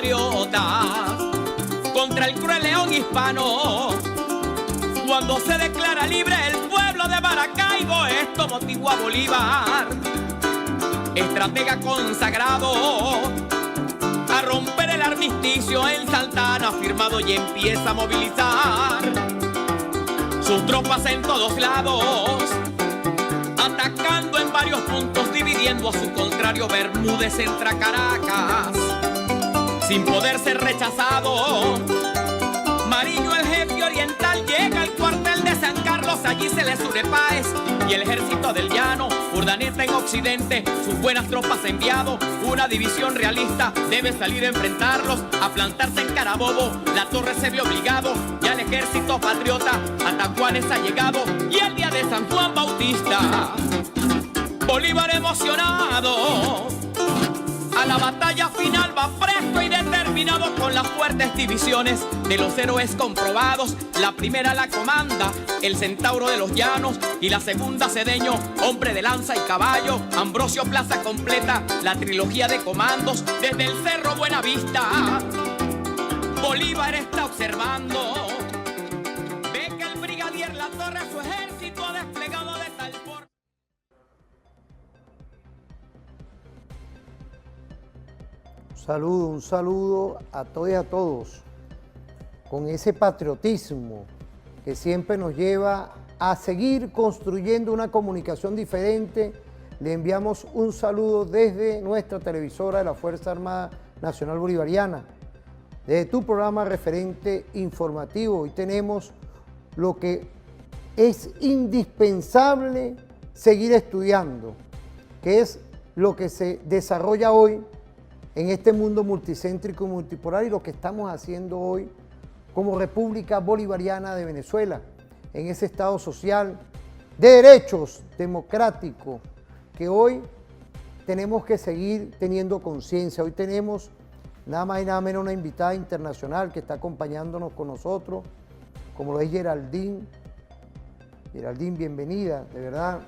patriotas contra el cruel león hispano. Cuando se declara libre el pueblo de Maracaibo, esto motivó a Bolívar, estratega consagrado, a romper el armisticio en Santana firmado y empieza a movilizar sus tropas en todos lados, atacando en varios puntos, dividiendo a su contrario. Bermúdez entra a Caracas sin poder ser rechazado. Mariño, el jefe oriental, llega al cuartel de San Carlos. Allí se les une Páez y el ejército del llano. Urdaneta en occidente, sus buenas tropas ha enviado. Una división realista debe salir a enfrentarlos, a plantarse en Carabobo. La Torre se ve obligado, y al ejército patriota a Tacuanes ha llegado. Y el día de San Juan Bautista, Bolívar emocionado a la batalla final va presto y determinado, con las fuertes divisiones de los héroes comprobados. La primera la comanda el Centauro de los Llanos, y la segunda Cedeño, hombre de lanza y caballo. Ambrosio Plaza completa la trilogía de comandos. Desde el Cerro Buenavista Bolívar está observando, ve que el brigadier La Torre su ejército ha desplegado de tal forma. Un saludo a todos y a todos, con ese patriotismo que siempre nos lleva a seguir construyendo una comunicación diferente. Le enviamos un saludo desde nuestra televisora de la Fuerza Armada Nacional Bolivariana, desde tu programa referente informativo. Hoy tenemos lo que es indispensable seguir estudiando, que es lo que se desarrolla hoy en este mundo multicéntrico y multipolar, y lo que estamos haciendo hoy como República Bolivariana de Venezuela, en ese Estado social de derechos democráticos que hoy tenemos que seguir teniendo conciencia. Hoy tenemos nada más y nada menos una invitada internacional que está acompañándonos con nosotros, como lo es Geraldine. Geraldine, bienvenida, de verdad.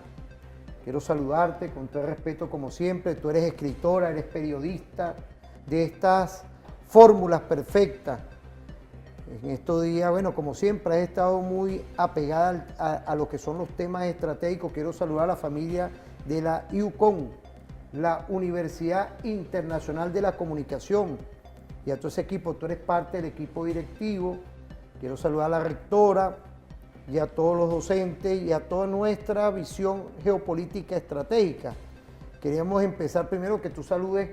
Quiero saludarte con todo el respeto como siempre. Tú eres escritora, eres periodista de estas fórmulas perfectas. En estos días, bueno, como siempre, has estado muy apegada a lo que son los temas estratégicos. Quiero saludar a la familia de la UCON, la Universidad Internacional de la Comunicación, y a todo ese equipo. Tú eres parte del equipo directivo. Quiero saludar a la rectora y a todos los docentes y a toda nuestra visión geopolítica estratégica. Queríamos empezar primero que tú saludes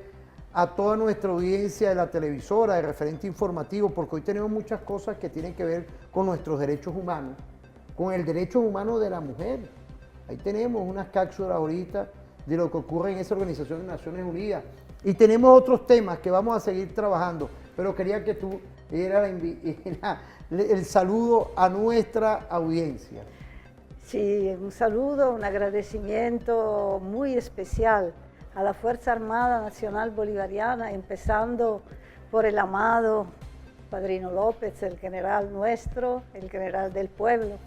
a toda nuestra audiencia de la televisora, de referente informativo, porque hoy tenemos muchas cosas que tienen que ver con nuestros derechos humanos, con el derecho humano de la mujer. Ahí tenemos unas cápsulas ahorita de lo que ocurre en esa Organización de Naciones Unidas. Y tenemos otros temas que vamos a seguir trabajando, pero quería que tú dieras el saludo a nuestra audiencia. Sí, un saludo, un agradecimiento muy especial a la Fuerza Armada Nacional Bolivariana, empezando por el amado Padrino López, el general nuestro, el general del pueblo,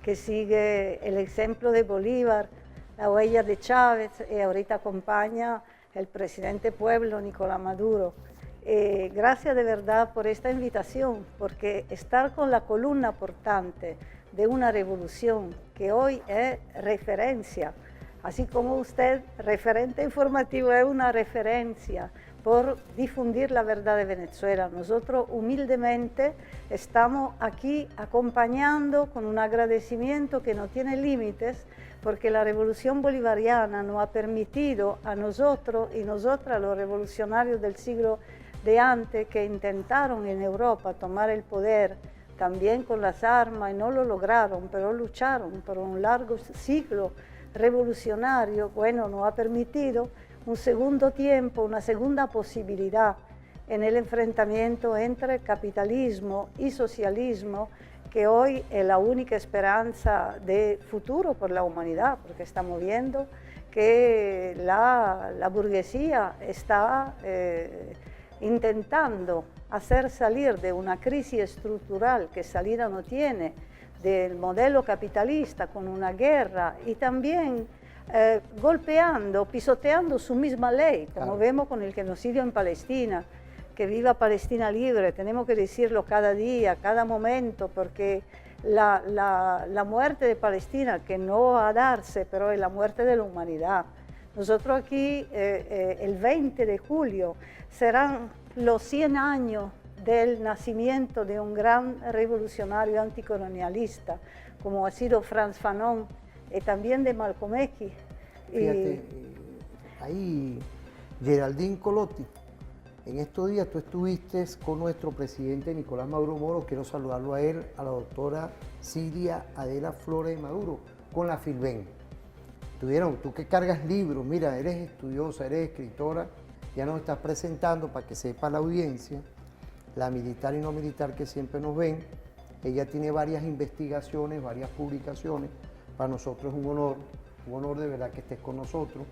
que sigue el ejemplo de Bolívar, la huella de Chávez, y ahorita acompaña el presidente pueblo, Nicolás Maduro. Gracias de verdad por esta invitación, porque estar con la columna portante de una revolución que hoy es referencia, así como usted, referente informativo, es una referencia por difundir la verdad de Venezuela. Nosotros humildemente estamos aquí acompañando con un agradecimiento que no tiene límites, porque la revolución bolivariana nos ha permitido a nosotros y nosotras, los revolucionarios del siglo de antes, que intentaron en Europa tomar el poder también con las armas y no lo lograron, pero lucharon por un largo siglo revolucionario. Bueno, nos ha permitido un segundo tiempo, una segunda posibilidad en el enfrentamiento entre capitalismo y socialismo, que hoy es la única esperanza de futuro por la humanidad, porque estamos viendo que la burguesía está intentando hacer salir de una crisis estructural que salida no tiene, del modelo capitalista con una guerra, y también golpeando, pisoteando su misma ley, como vemos con el genocidio en Palestina, que viva Palestina libre, tenemos que decirlo cada día, cada momento, porque la muerte de Palestina, que no va a darse, pero es la muerte de la humanidad. Nosotros aquí, el 20 de julio, serán los 100 años del nacimiento de un gran revolucionario anticolonialista, como ha sido Frantz Fanon, y también de Malcolm X. Fíjate, ahí Geraldine Colotti, en estos días tú estuviste con nuestro presidente Nicolás Maduro Moro, quiero saludarlo a él, a la doctora Silvia Adela Flores Maduro, con la Filben. Tú que cargas libros, mira, eres estudiosa, eres escritora, ya nos estás presentando para que sepa la audiencia, la militar y no militar que siempre nos ven. Ella tiene varias investigaciones, varias publicaciones. Para nosotros es un honor de verdad que estés con nosotros,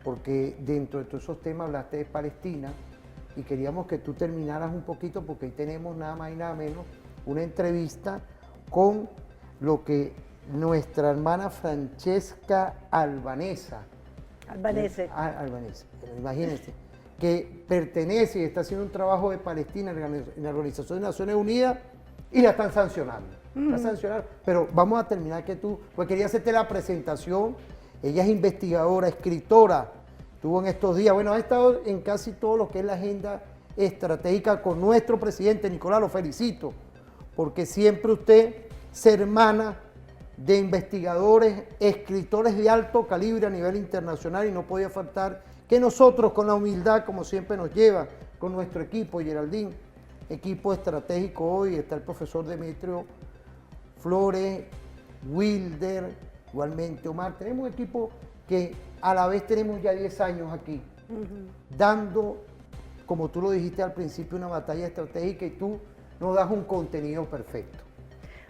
porque dentro de todos esos temas hablaste de Palestina y queríamos que tú terminaras un poquito, porque ahí tenemos nada más y nada menos una entrevista con lo que nuestra hermana Francesca Albanese, imagínense, que pertenece y está haciendo un trabajo de Palestina en la Organización de Naciones Unidas y la están sancionando. Pero vamos a terminar que tú, pues quería hacerte la presentación. Ella es investigadora, escritora, estuvo en estos días, bueno, ha estado en casi todo lo que es la agenda estratégica con nuestro presidente. Nicolás, lo felicito, porque siempre usted se hermana de investigadores, escritores de alto calibre a nivel internacional, y no podía faltar que nosotros, con la humildad, como siempre nos lleva, con nuestro equipo, Geraldine, equipo estratégico hoy, está el profesor Demetrio Flores, Wilder, igualmente Omar, tenemos un equipo que a la vez tenemos ya 10 años aquí, dando, como tú lo dijiste al principio, una batalla estratégica, y tú nos das un contenido perfecto.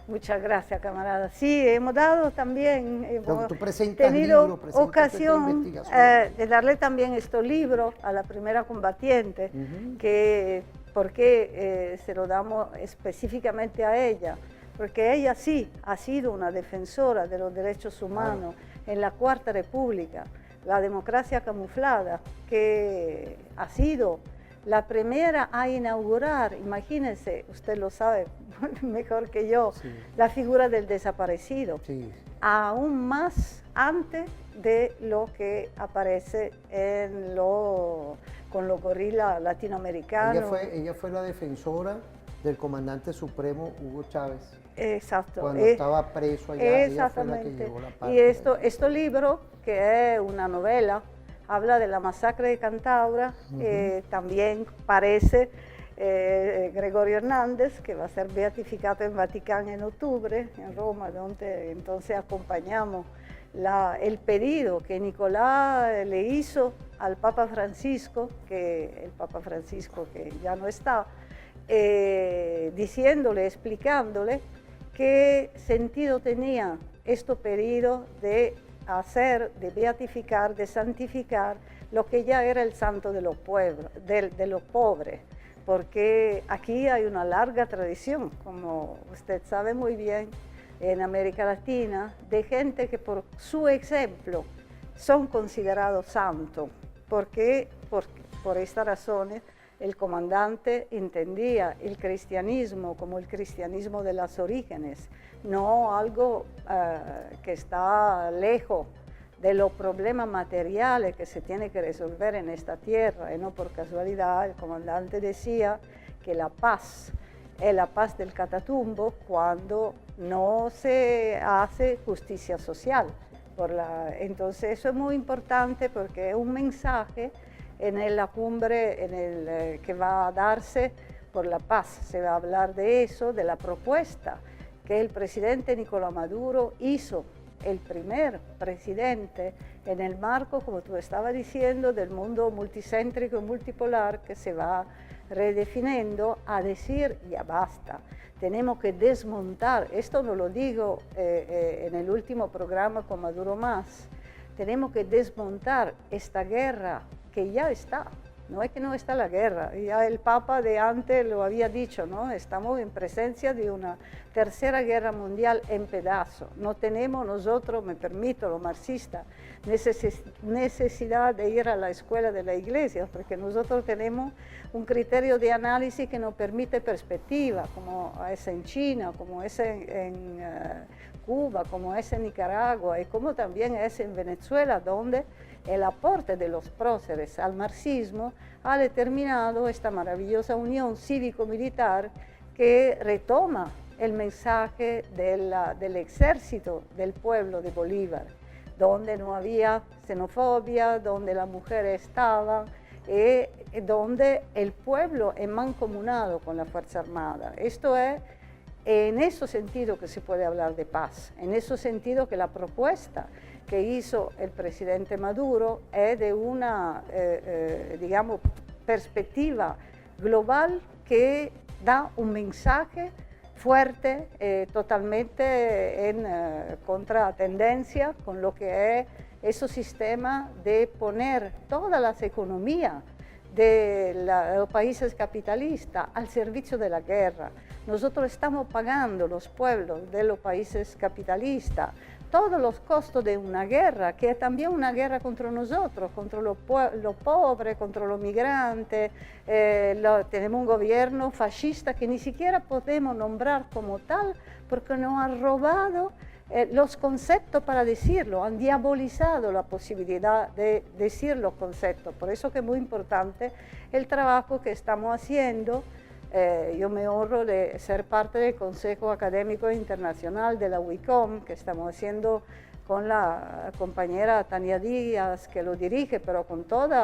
Muchas gracias, camarada. Sí, hemos dado también, hemos tenido ocasión de darle también estos libros a la primera combatiente, porque se lo damos específicamente a ella, porque ella sí ha sido una defensora de los derechos humanos en la Cuarta República, la democracia camuflada, que ha sido la primera a inaugurar, imagínense, usted lo sabe mejor que yo, la figura del desaparecido, aún más antes de lo que aparece con los gorilas latinoamericanos. Ella fue la defensora del comandante supremo Hugo Chávez. Exacto. Cuando estaba preso allá, ella fue la que llevó la parte. Y este libro, que es una novela, habla de la masacre de Cantabria, también parece Gregorio Hernández, que va a ser beatificado en Vaticano en octubre, en Roma, donde entonces acompañamos el pedido que Nicolás le hizo al Papa Francisco, que ya no está, diciéndole, explicándole qué sentido tenía este pedido de hacer, de beatificar, de santificar lo que ya era el santo de los pueblos, de los pobres, porque aquí hay una larga tradición, como usted sabe muy bien, en América Latina, de gente que por su ejemplo son considerados santos, porque por estas razones el comandante entendía el cristianismo como el cristianismo de los orígenes, no algo que está lejos de los problemas materiales que se tiene que resolver en esta tierra. Y no por casualidad el comandante decía que la paz es la paz del Catatumbo cuando no se hace justicia social. Entonces eso es muy importante, porque es un mensaje en la cumbre que va a darse por la paz. Se va a hablar de eso, de la propuesta que el presidente Nicolás Maduro hizo, el primer presidente en el marco, como tú estabas diciendo, del mundo multicéntrico y multipolar, que se va redefiniendo, a decir ya basta. Tenemos que desmontar, esto no lo digo en el último programa con Maduro Más, tenemos que desmontar esta guerra que ya está, no es que no está la guerra, ya el Papa de antes lo había dicho, ¿no? Estamos en presencia de una tercera guerra mundial en pedazos. No tenemos nosotros, me permito, los marxistas, necesidad de ir a la escuela de la iglesia, porque nosotros tenemos un criterio de análisis que nos permite perspectiva, como es en China, como es en Cuba, como es en Nicaragua y como también es en Venezuela, donde el aporte de los próceres al marxismo ha determinado esta maravillosa unión cívico-militar que retoma el mensaje del ejército del pueblo de Bolívar, donde no había xenofobia, donde las mujeres estaban, donde el pueblo es mancomunado con la Fuerza Armada. Esto es en ese sentido que se puede hablar de paz, en ese sentido que la propuesta que hizo el presidente Maduro es de una, digamos, perspectiva global que da un mensaje fuerte, totalmente en contratendencia con lo que es ese sistema de poner todas las economías de los países capitalistas al servicio de la guerra. Nosotros estamos pagando, los pueblos de los países capitalistas, todos los costos de una guerra, que es también una guerra contra nosotros, contra los pobres, contra los migrantes. Tenemos un gobierno fascista que ni siquiera podemos nombrar como tal, porque nos ha robado los conceptos para decirlo, han diabolizado la posibilidad de decir los conceptos. Por eso que es muy importante el trabajo que estamos haciendo. Yo me honro de ser parte del Consejo Académico Internacional de la UICOM, que estamos haciendo con la compañera Tania Díaz, que lo dirige, pero con todo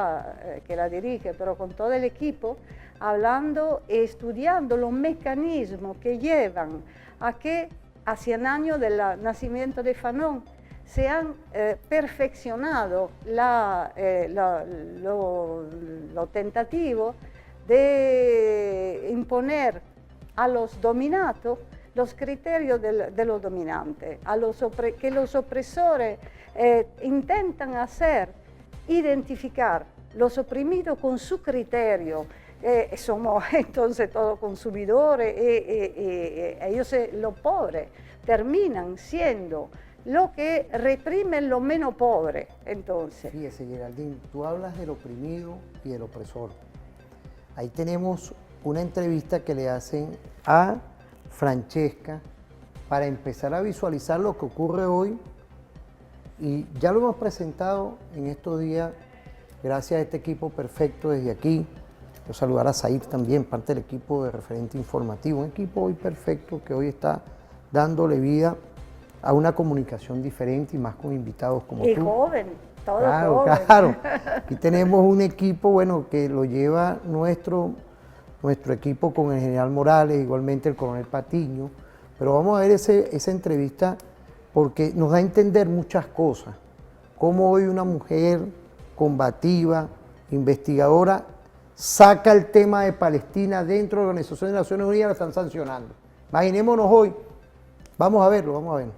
el equipo, hablando y estudiando los mecanismos que llevan a que a 100 años del nacimiento de Fanon se han perfeccionado lo tentativo de imponer a los dominados los criterios de los dominantes, que los opresores intentan hacer, identificar los oprimidos con su criterio. Somos entonces todos consumidores, ellos, los pobres, terminan siendo lo que reprimen los menos pobres. Entonces, fíjese, Geraldine, tú hablas del oprimido y del opresor. Ahí tenemos una entrevista que le hacen a Francesca para empezar a visualizar lo que ocurre hoy, y ya lo hemos presentado en estos días gracias a este equipo perfecto desde aquí. Quiero saludar a Said también, parte del equipo de Referente Informativo, un equipo hoy perfecto que hoy está dándole vida a una comunicación diferente y más con invitados como tú. Y joven, todo claro, joven. Claro, aquí tenemos un equipo, bueno, que lo lleva nuestro equipo con el general Morales, igualmente el coronel Patiño, pero vamos a ver esa entrevista porque nos da a entender muchas cosas, cómo hoy una mujer combativa, investigadora, saca el tema de Palestina dentro de la Organización de Naciones Unidas y la están sancionando. Imaginémonos hoy, vamos a verlo, vamos a verlo.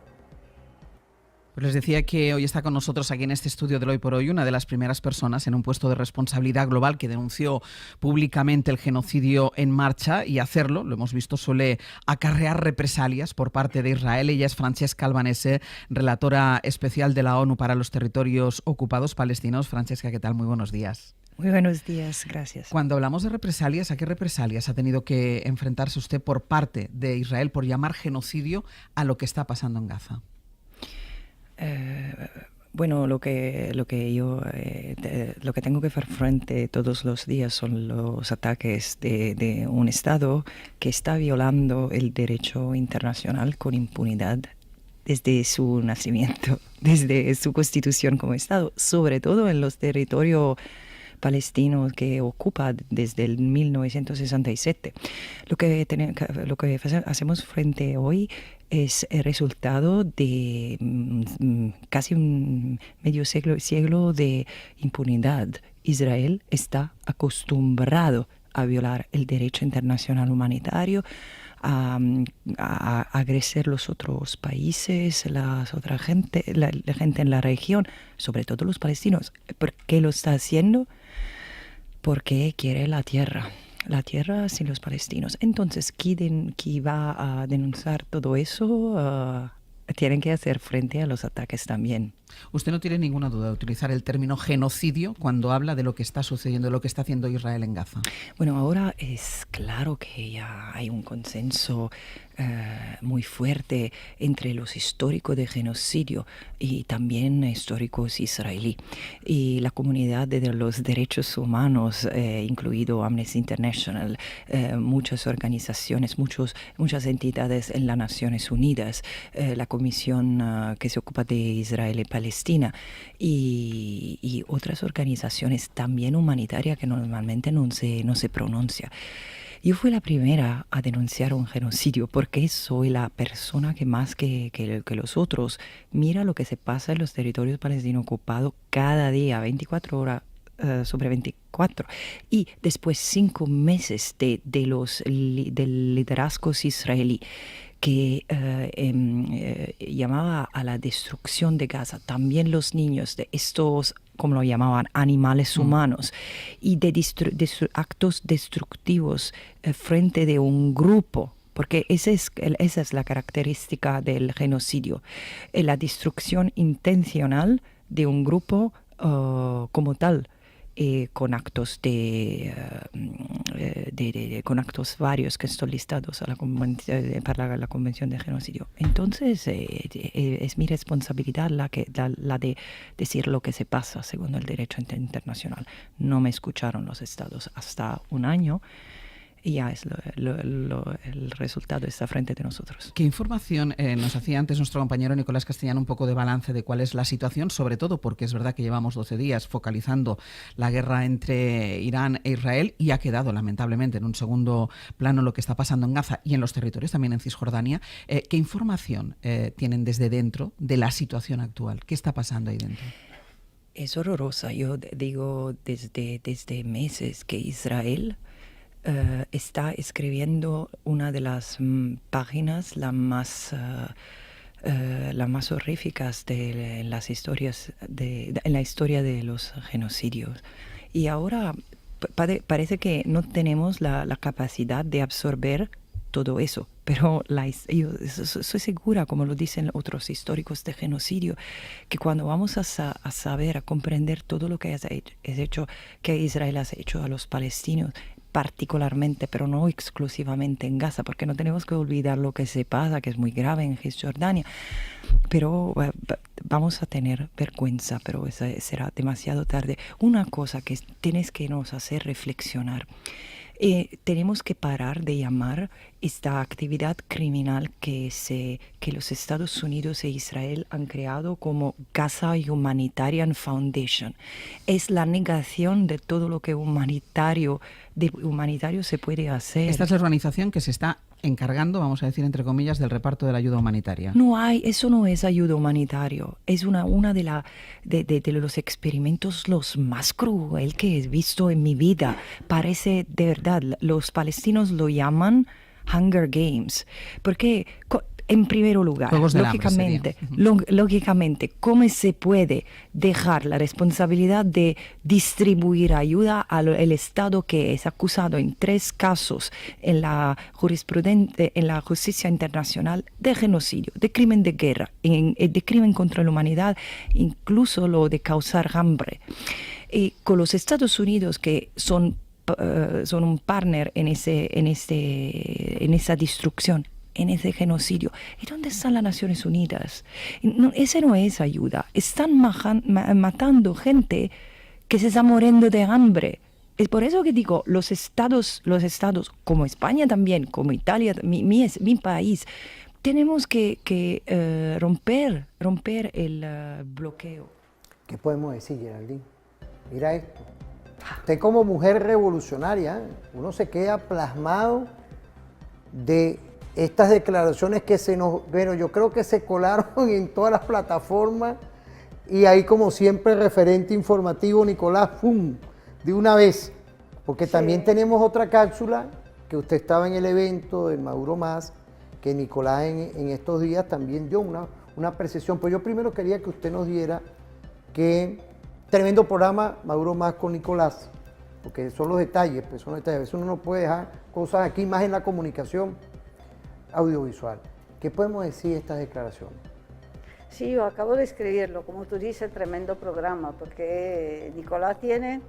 Pues les decía que hoy está con nosotros aquí en este estudio del Hoy por Hoy una de las primeras personas en un puesto de responsabilidad global que denunció públicamente el genocidio en marcha, y hacerlo, lo hemos visto, suele acarrear represalias por parte de Israel. Ella es Francesca Albanese, relatora especial de la ONU para los territorios ocupados palestinos. Francesca, ¿qué tal? Muy buenos días. Muy buenos días, gracias. Cuando hablamos de represalias, ¿a qué represalias ha tenido que enfrentarse usted por parte de Israel por llamar genocidio a lo que está pasando en Gaza? Bueno, lo que tengo que hacer frente todos los días son los ataques de un Estado que está violando el derecho internacional con impunidad desde su nacimiento, desde su constitución como Estado, sobre todo en los territorios palestinos que ocupa desde el 1967. Lo que hacemos frente hoy es el resultado de casi un medio siglo de impunidad. Israel está acostumbrado a violar el derecho internacional humanitario, a agredir los otros países, la gente en la región, sobre todo los palestinos. ¿Por qué lo está haciendo? porque quiere la tierra sin los palestinos. Entonces, ¿quién va a denunciar todo eso? Tienen que hacer frente a los ataques también. Usted no tiene ninguna duda de utilizar el término genocidio cuando habla de lo que está sucediendo, de lo que está haciendo Israel en Gaza. Bueno, ahora es claro que ya hay un consenso muy fuerte entre los históricos de genocidio y también históricos israelí. Y la comunidad de los derechos humanos, incluido Amnesty International, muchas organizaciones, muchas entidades en las Naciones Unidas, la comisión que se ocupa de Israel y Palestina y otras organizaciones también humanitarias que normalmente no se pronuncia. Yo fui la primera a denunciar un genocidio porque soy la persona que más que los otros mira lo que se pasa en los territorios palestinos ocupados cada día, 24 horas sobre 24. Y después 5 meses del liderazgo israelí que llamaba a la destrucción de Gaza, también los niños de estos, como lo llamaban, animales humanos, y de actos destructivos frente de un grupo, porque esa es la característica del genocidio, la destrucción intencional de un grupo como tal. Con actos con actos varios que están listados para la Convención de Genocidio. Entonces es mi responsabilidad la de decir lo que se pasa según el derecho internacional. No me escucharon los estados hasta un año y ya es el resultado está frente de nosotros. ¿Qué información nos hacía antes nuestro compañero Nicolás Castellano, un poco de balance de cuál es la situación, sobre todo porque es verdad que llevamos 12 días focalizando la guerra entre Irán e Israel y ha quedado lamentablemente en un segundo plano lo que está pasando en Gaza y en los territorios, también en Cisjordania? ¿Qué información tienen desde dentro de la situación actual? ¿Qué está pasando ahí dentro? Es horrorosa. Yo digo desde meses que Israel está escribiendo una de las páginas las más horríficas en las historias en la historia de los genocidios. Y ahora parece que no tenemos la capacidad de absorber todo eso, pero yo soy segura, como lo dicen otros históricos de genocidio, que cuando vamos a saber, a comprender todo lo que que Israel ha hecho a los palestinos, particularmente, pero no exclusivamente en Gaza, porque no tenemos que olvidar lo que se pasa, que es muy grave en Cisjordania. Pero vamos a tener vergüenza, pero será demasiado tarde. Una cosa que tienes que nos hacer reflexionar. Tenemos que parar de llamar esta actividad criminal que los Estados Unidos e Israel han creado como Gaza Humanitarian Foundation. Es la negación de todo lo que humanitario se puede hacer. Esta es la organización que se está encargando, vamos a decir entre comillas, del reparto de la ayuda humanitaria. Eso no es ayuda humanitaria. Es una de los experimentos los más cruel que he visto en mi vida. Parece, de verdad, los palestinos lo llaman Hunger Games, porque en primer lugar, lógicamente, ¿cómo se puede dejar la responsabilidad de distribuir ayuda al Estado que es acusado en 3 casos en la justicia internacional de genocidio, de crimen de guerra, de crimen contra la humanidad, incluso lo de causar hambre? Y con los Estados Unidos, que son un partner en esa destrucción, en ese genocidio. ¿Y dónde están las Naciones Unidas? Ese no es ayuda. Están matando gente que se está muriendo de hambre. Es por eso que digo, los estados como España también, como Italia, mi país, tenemos que romper el bloqueo. ¿Qué podemos decir, Geraldine? Mira esto. Usted como mujer revolucionaria, uno se queda plasmado de estas declaraciones que yo creo que se colaron en todas las plataformas y ahí como siempre referente informativo, Nicolás, ¡pum!, de una vez, porque sí. También tenemos otra cápsula, que usted estaba en el evento del Maduro Más, que Nicolás en estos días también dio una percepción. Pues yo primero quería que usted nos diera que tremendo programa, Maduro Más con Nicolás, porque son los detalles, pues son detalles. A veces uno no puede dejar cosas aquí más en la comunicación audiovisual. ¿Qué podemos decir de estas declaraciones? Sí, yo acabo de escribirlo, como tú dices, tremendo programa, porque Nicolás tiene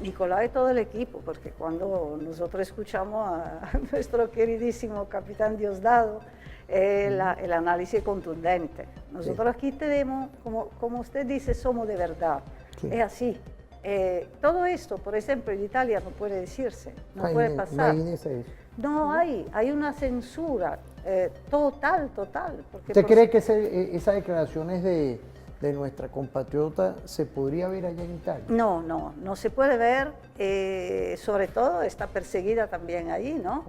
Nicolás y todo el equipo, porque cuando nosotros escuchamos a nuestro queridísimo capitán Diosdado, el análisis contundente. Nosotros aquí tenemos, como usted dice, somos de verdad. Sí. Es así. Todo esto, por ejemplo, en Italia no puede decirse, no puede pasar. No hay una censura total. Porque ¿Usted cree que esas declaraciones de nuestra compatriota se podría ver allá en Italia? No se puede ver, sobre todo está perseguida también allí, ¿no?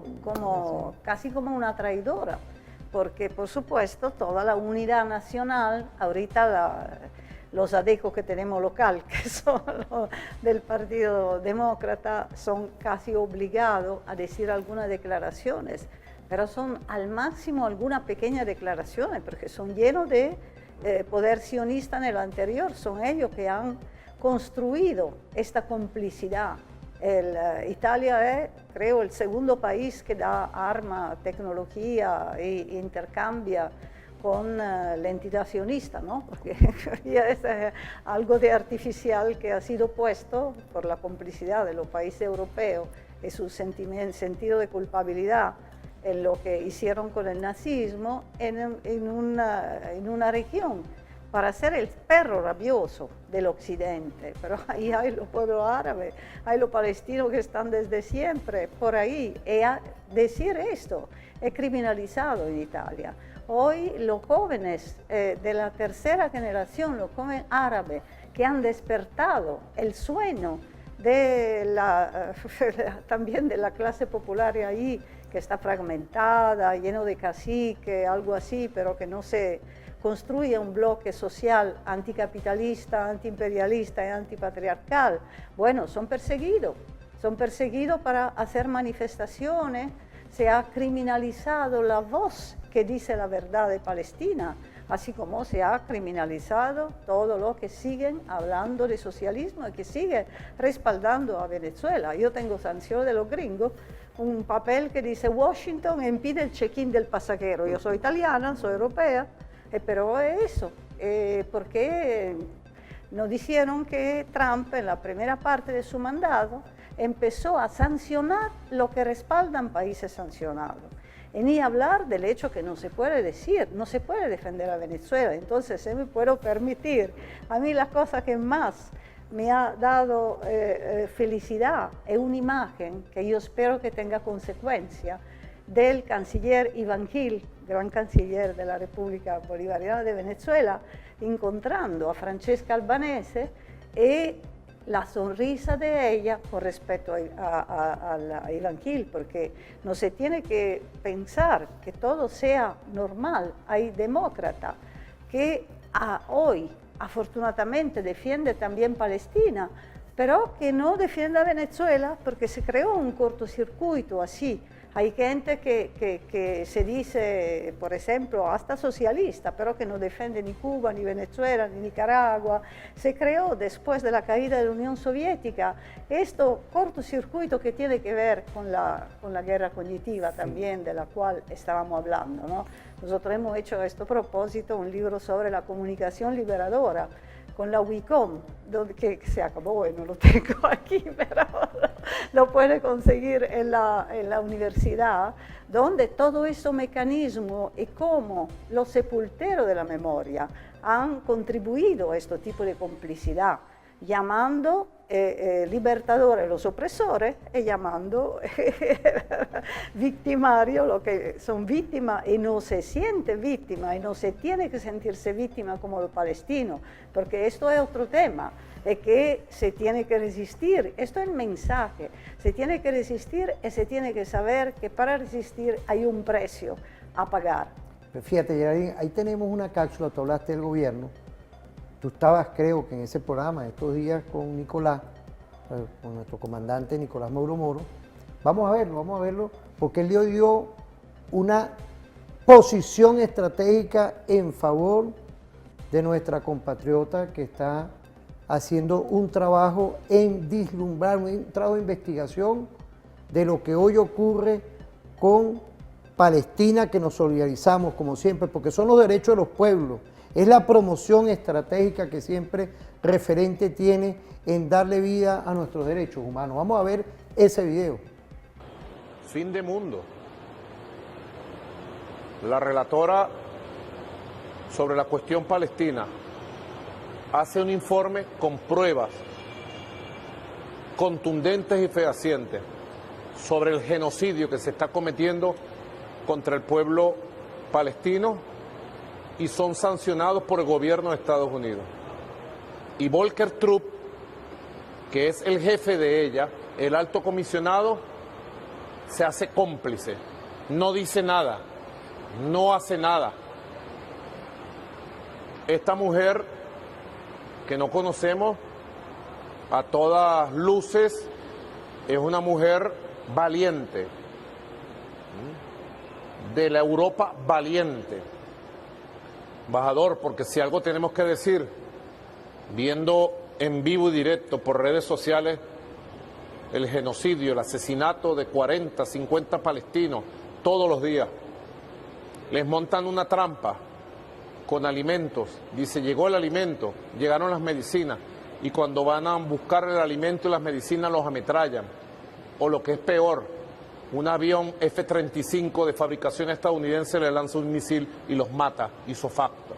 Casi como una traidora, porque por supuesto toda la unidad nacional, ahorita los adecos que tenemos local, que son los del Partido Demócrata, son casi obligados a decir algunas declaraciones, pero son al máximo algunas pequeñas declaraciones, porque son llenos de poder sionista en el anterior, son ellos que han construido esta complicidad. Italia es, creo, el segundo país que da arma, tecnología e intercambia con la entidad sionista, ¿no? Porque ya es algo de artificial que ha sido puesto por la complicidad de los países europeos y su sentido de culpabilidad en lo que hicieron con el nazismo en una región para ser el perro rabioso del occidente. Pero ahí hay los pueblos árabes, hay los palestinos que están desde siempre por ahí. Y decir esto es criminalizado en Italia. Hoy los jóvenes de la tercera generación, los jóvenes árabes que han despertado el sueño de también de la clase popular ahí, que está fragmentada, lleno de caciques, algo así, pero que no se construye un bloque social anticapitalista, antiimperialista y antipatriarcal. Bueno, son perseguidos para hacer manifestaciones, se ha criminalizado la voz que dice la verdad de Palestina, así como se ha criminalizado todo lo que siguen hablando de socialismo y que sigue respaldando a Venezuela. Yo tengo sanción de los gringos, un papel que dice Washington impide el check-in del pasajero. Yo soy italiana, soy europea, pero es eso, porque nos dijeron que Trump en la primera parte de su mandato empezó a sancionar lo que respaldan países sancionados. Y ni hablar del hecho que no se puede decir, no se puede defender a Venezuela. Entonces, se me puedo permitir, a mí la cosa que más me ha dado felicidad es una imagen que yo espero que tenga consecuencia del canciller Iván Gil, gran canciller de la República Bolivariana de Venezuela, encontrando a Francesca Albanese y la sonrisa de ella con respecto a Iván Gil, porque no se tiene que pensar que todo sea normal. Hay demócratas que hoy afortunadamente defiende también Palestina, pero que no defiende a Venezuela porque se creó un cortocircuito así. Hay gente que se dice, por ejemplo, hasta socialista, pero que no defiende ni Cuba, ni Venezuela, ni Nicaragua. Se creó después de la caída de la Unión Soviética esto cortocircuito que tiene que ver con la guerra cognitiva también, de la cual estábamos hablando, ¿no? Nosotros hemos hecho a este propósito un libro sobre la comunicación liberadora con la WICOM, que se acabó y no lo tengo aquí, pero lo puede conseguir en la universidad, donde todo ese mecanismo y cómo los sepulteros de la memoria han contribuido a este tipo de complicidad, llamando libertadores los opresores y llamando victimarios los que son víctimas y no se siente víctima y no se tiene que sentirse víctima como los palestinos, porque esto es otro tema, es que se tiene que resistir, esto es el mensaje, se tiene que resistir y se tiene que saber que para resistir hay un precio a pagar. Pero fíjate, Geraldine, ahí tenemos una cápsula, tú hablaste del gobierno. Tú estabas, creo que en ese programa, estos días con Nicolás, con nuestro comandante Nicolás Mauro Moro. Vamos a verlo, porque él le dio una posición estratégica en favor de nuestra compatriota que está haciendo un trabajo en vislumbrar, un trabajo de investigación de lo que hoy ocurre con Palestina, que nos solidarizamos como siempre, porque son los derechos de los pueblos, es la promoción estratégica que siempre referente tiene en darle vida a nuestros derechos humanos. Vamos a ver ese video. Fin de mundo. La relatora sobre la cuestión palestina hace un informe con pruebas contundentes y fehacientes sobre el genocidio que se está cometiendo contra el pueblo palestino y son sancionados por el gobierno de Estados Unidos. Y Volker Trupp, que es el jefe de ella, el alto comisionado, se hace cómplice, no dice nada, no hace nada. Esta mujer que no conocemos a todas luces es una mujer valiente, de la Europa valiente. Embajador, porque si algo tenemos que decir, viendo en vivo y directo por redes sociales el genocidio, el asesinato de 40, 50 palestinos todos los días, les montan una trampa con alimentos, dice, llegó el alimento, llegaron las medicinas, y cuando van a buscar el alimento y las medicinas los ametrallan, o lo que es peor, un avión F-35 de fabricación estadounidense le lanza un misil y los mata, ipso facto,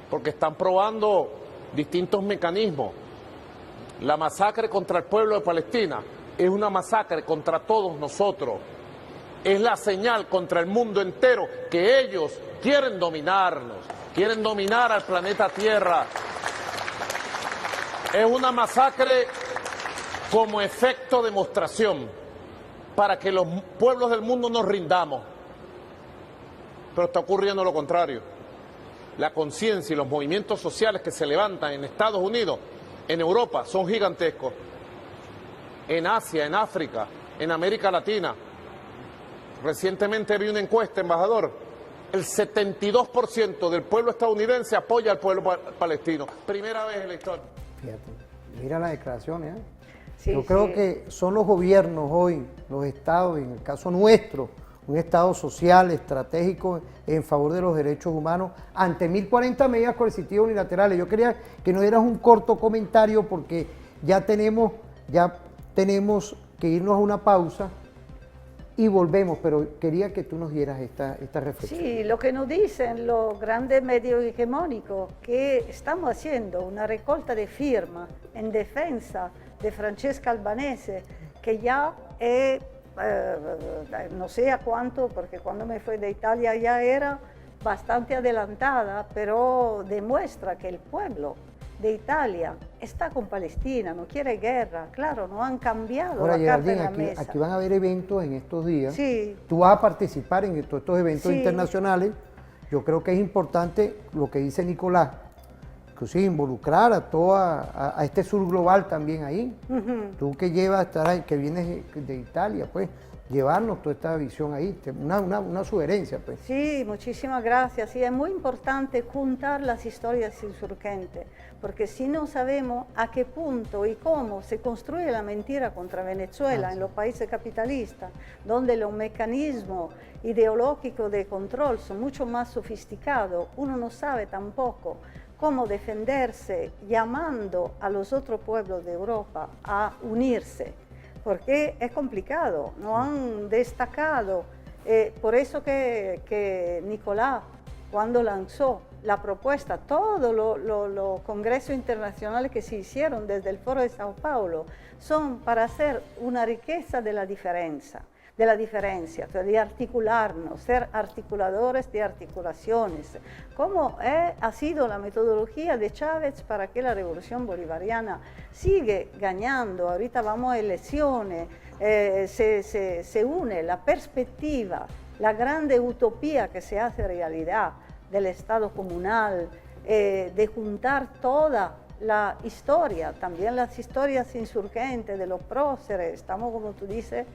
porque están probando distintos mecanismos. La masacre contra el pueblo de Palestina es una masacre contra todos nosotros, es la señal contra el mundo entero que ellos quieren dominarnos, quieren dominar al planeta Tierra. Es una masacre como efecto de demostración para que los pueblos del mundo nos rindamos. Pero está ocurriendo lo contrario. La conciencia y los movimientos sociales que se levantan en Estados Unidos, en Europa, son gigantescos. En Asia, en África, en América Latina. Recientemente vi una encuesta, embajador. El 72% del pueblo estadounidense apoya al pueblo palestino. Primera vez en la historia. Fíjate, mira las declaraciones, ¿eh? Sí, yo creo sí. que son los gobiernos hoy, los estados, en el caso nuestro, un estado social, estratégico en favor de los derechos humanos, ante 1040 medidas coercitivas unilaterales. Yo quería que nos dieras un corto comentario porque ya tenemos que irnos a una pausa y volvemos, pero quería que tú nos dieras esta reflexión. Sí, lo que nos dicen los grandes medios hegemónicos, que estamos haciendo una recolta de firmas en defensa de Francesca Albanese, que ya es, no sé a cuánto, porque cuando me fui de Italia ya era bastante adelantada, pero demuestra que el pueblo de Italia está con Palestina, no quiere guerra, claro, no han cambiado Ahora, la carta en Geraldine, la mesa. aquí van a haber eventos en estos días. Sí. Tú vas a participar en todos estos eventos Sí. internacionales. Yo creo que es importante lo que dice Nicolás, inclusive involucrar a este sur global también ahí. Tú que llevas, que vienes de Italia, pues, llevarnos toda esta visión ahí, una sugerencia, pues. Sí, muchísimas gracias. Sí, es muy importante juntar las historias insurgentes, porque si no sabemos a qué punto y cómo se construye la mentira contra Venezuela en los países capitalistas, donde los mecanismos ideológicos de control son mucho más sofisticados, uno no sabe tampoco cómo defenderse llamando a los otros pueblos de Europa a unirse, porque es complicado, no han destacado. Por eso que Nicolás, cuando lanzó la propuesta, todos los congresos internacionales que se hicieron desde el Foro de Sao Paulo, son para hacer una riqueza de la diferencia, de articularnos, ser articuladores de articulaciones, como ha sido la metodología de Chávez para que la revolución bolivariana sigue ganando. Ahorita vamos a elecciones, se une la perspectiva, la grande utopía que se hace realidad del Estado comunal, de juntar toda la historia, también las historias insurgentes de los próceres. Estamos, como tú dices,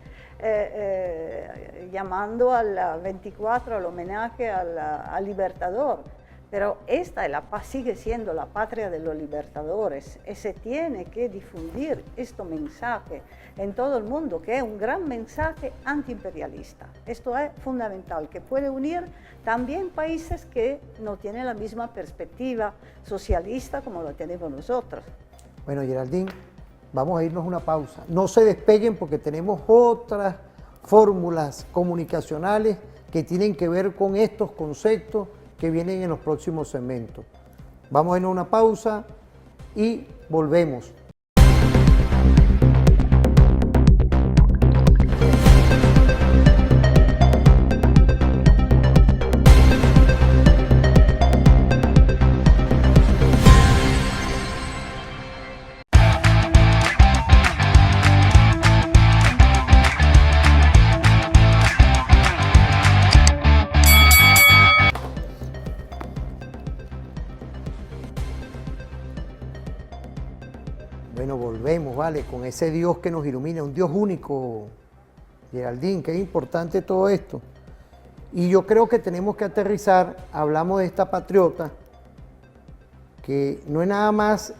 llamando al 24, al homenaje al Libertador, Pero esta es la paz, sigue siendo la patria de los libertadores. Y se tiene que difundir este mensaje en todo el mundo, que es un gran mensaje antiimperialista. Esto es fundamental, que puede unir también países que no tienen la misma perspectiva socialista como lo tenemos nosotros. Bueno, Geraldine, vamos a irnos a una pausa. No se despeguen porque tenemos otras fórmulas comunicacionales que tienen que ver con estos conceptos que vienen en los próximos segmentos. Vamos a irnos a una pausa y volvemos. Bueno, volvemos, ¿vale? Con ese Dios que nos ilumina, un Dios único, Geraldine, que es importante todo esto. Y yo creo que tenemos que aterrizar, hablamos de esta patriota, que no es nada más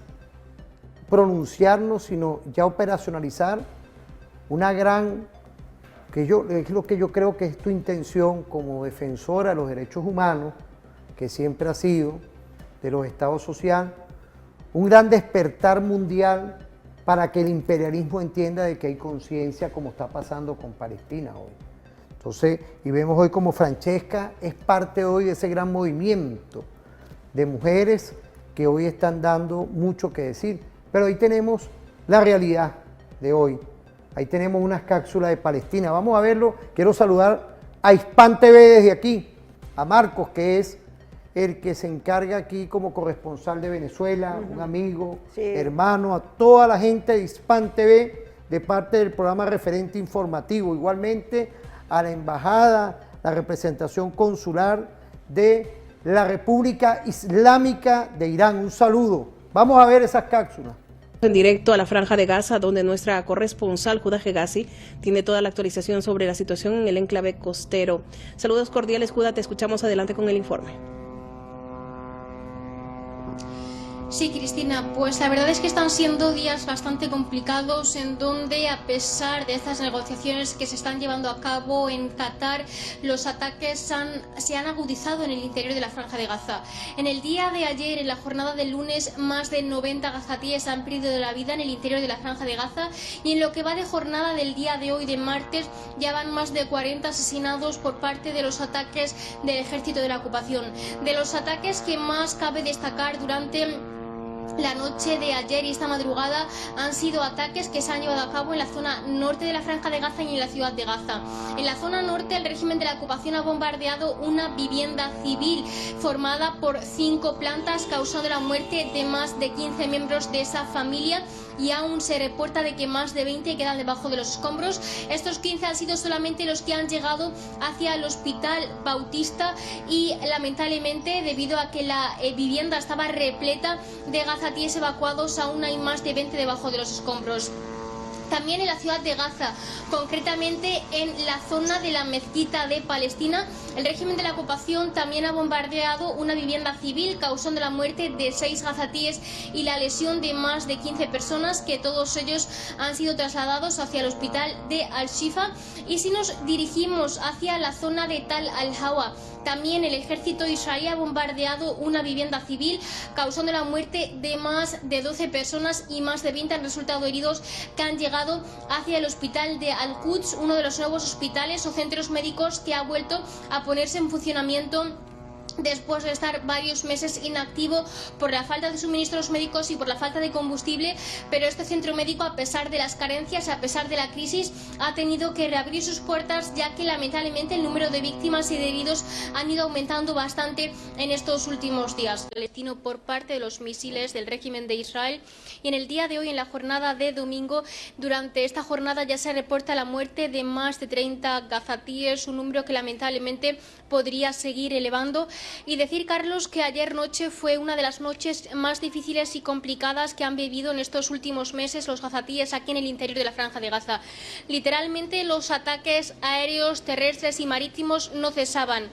pronunciarnos, sino ya operacionalizar una gran, es lo que yo creo que es tu intención como defensora de los derechos humanos, que siempre ha sido, de los estados sociales, un gran despertar mundial para que el imperialismo entienda de que hay conciencia como está pasando con Palestina hoy. Entonces, y vemos hoy como Francesca es parte hoy de ese gran movimiento de mujeres que hoy están dando mucho que decir. Pero ahí tenemos la realidad de hoy. Ahí tenemos unas cápsulas de Palestina. Vamos a verlo. Quiero saludar a Hispan TV desde aquí, a Marcos, que es el que se encarga aquí como corresponsal de Venezuela, un amigo, sí, hermano, a toda la gente de Hispan TV, de parte del programa Referente Informativo, igualmente a la embajada, la representación consular de la República Islámica de Irán. Un saludo. Vamos a ver esas cápsulas. En directo a la Franja de Gaza, donde nuestra corresponsal Judá Hegazi tiene toda la actualización sobre la situación en el enclave costero. Saludos cordiales, Judá, te escuchamos adelante con el informe. Sí, Cristina, pues la verdad es que están siendo días bastante complicados en donde, a pesar de estas negociaciones que se están llevando a cabo en Qatar, los ataques se han agudizado en el interior de la Franja de Gaza. En el día de ayer, en la jornada del lunes, más de 90 gazatíes han perdido la vida en el interior de la Franja de Gaza, y en lo que va de jornada del día de hoy, de martes, ya van más de 40 asesinados por parte de los ataques del ejército de la ocupación. De los ataques que más cabe destacar durante la noche de ayer y esta madrugada han sido ataques que se han llevado a cabo en la zona norte de la Franja de Gaza y en la ciudad de Gaza. En la zona norte, el régimen de la ocupación ha bombardeado una vivienda civil formada por 5 plantas, causando la muerte de más de 15 miembros de esa familia, y aún se reporta de que más de 20 quedan debajo de los escombros. Estos 15 han sido solamente los que han llegado hacia el Hospital Bautista, y lamentablemente, debido a que la vivienda estaba repleta de gazatíes evacuados, aún hay más de 20 debajo de los escombros. También en la ciudad de Gaza, concretamente en la zona de la mezquita de Palestina, el régimen de la ocupación también ha bombardeado una vivienda civil, causando la muerte de 6 gazatíes y la lesión de más de 15 personas, que todos ellos han sido trasladados hacia el hospital de Al-Shifa. Y si nos dirigimos hacia la zona de Tal al-Hawa, también el ejército israelí ha bombardeado una vivienda civil, causando la muerte de más de 12 personas, y más de 20 han resultado heridos, que han llegado hacia el hospital de Al-Quds, uno de los nuevos hospitales o centros médicos que ha vuelto a ponerse en funcionamiento después de estar varios meses inactivo por la falta de suministros médicos y por la falta de combustible. Pero este centro médico, a pesar de las carencias, a pesar de la crisis, ha tenido que reabrir sus puertas, ya que lamentablemente el número de víctimas y de heridos han ido aumentando bastante en estos últimos días. Palestino por parte de los misiles del régimen de Israel. Y en el día de hoy, en la jornada de domingo, durante esta jornada ya se reporta la muerte de más de 30 gazatíes, un número que lamentablemente podría seguir elevando. Y decir, Carlos, que ayer noche fue una de las noches más difíciles y complicadas que han vivido en estos últimos meses los gazatíes aquí en el interior de la Franja de Gaza. Literalmente los ataques aéreos, terrestres y marítimos no cesaban.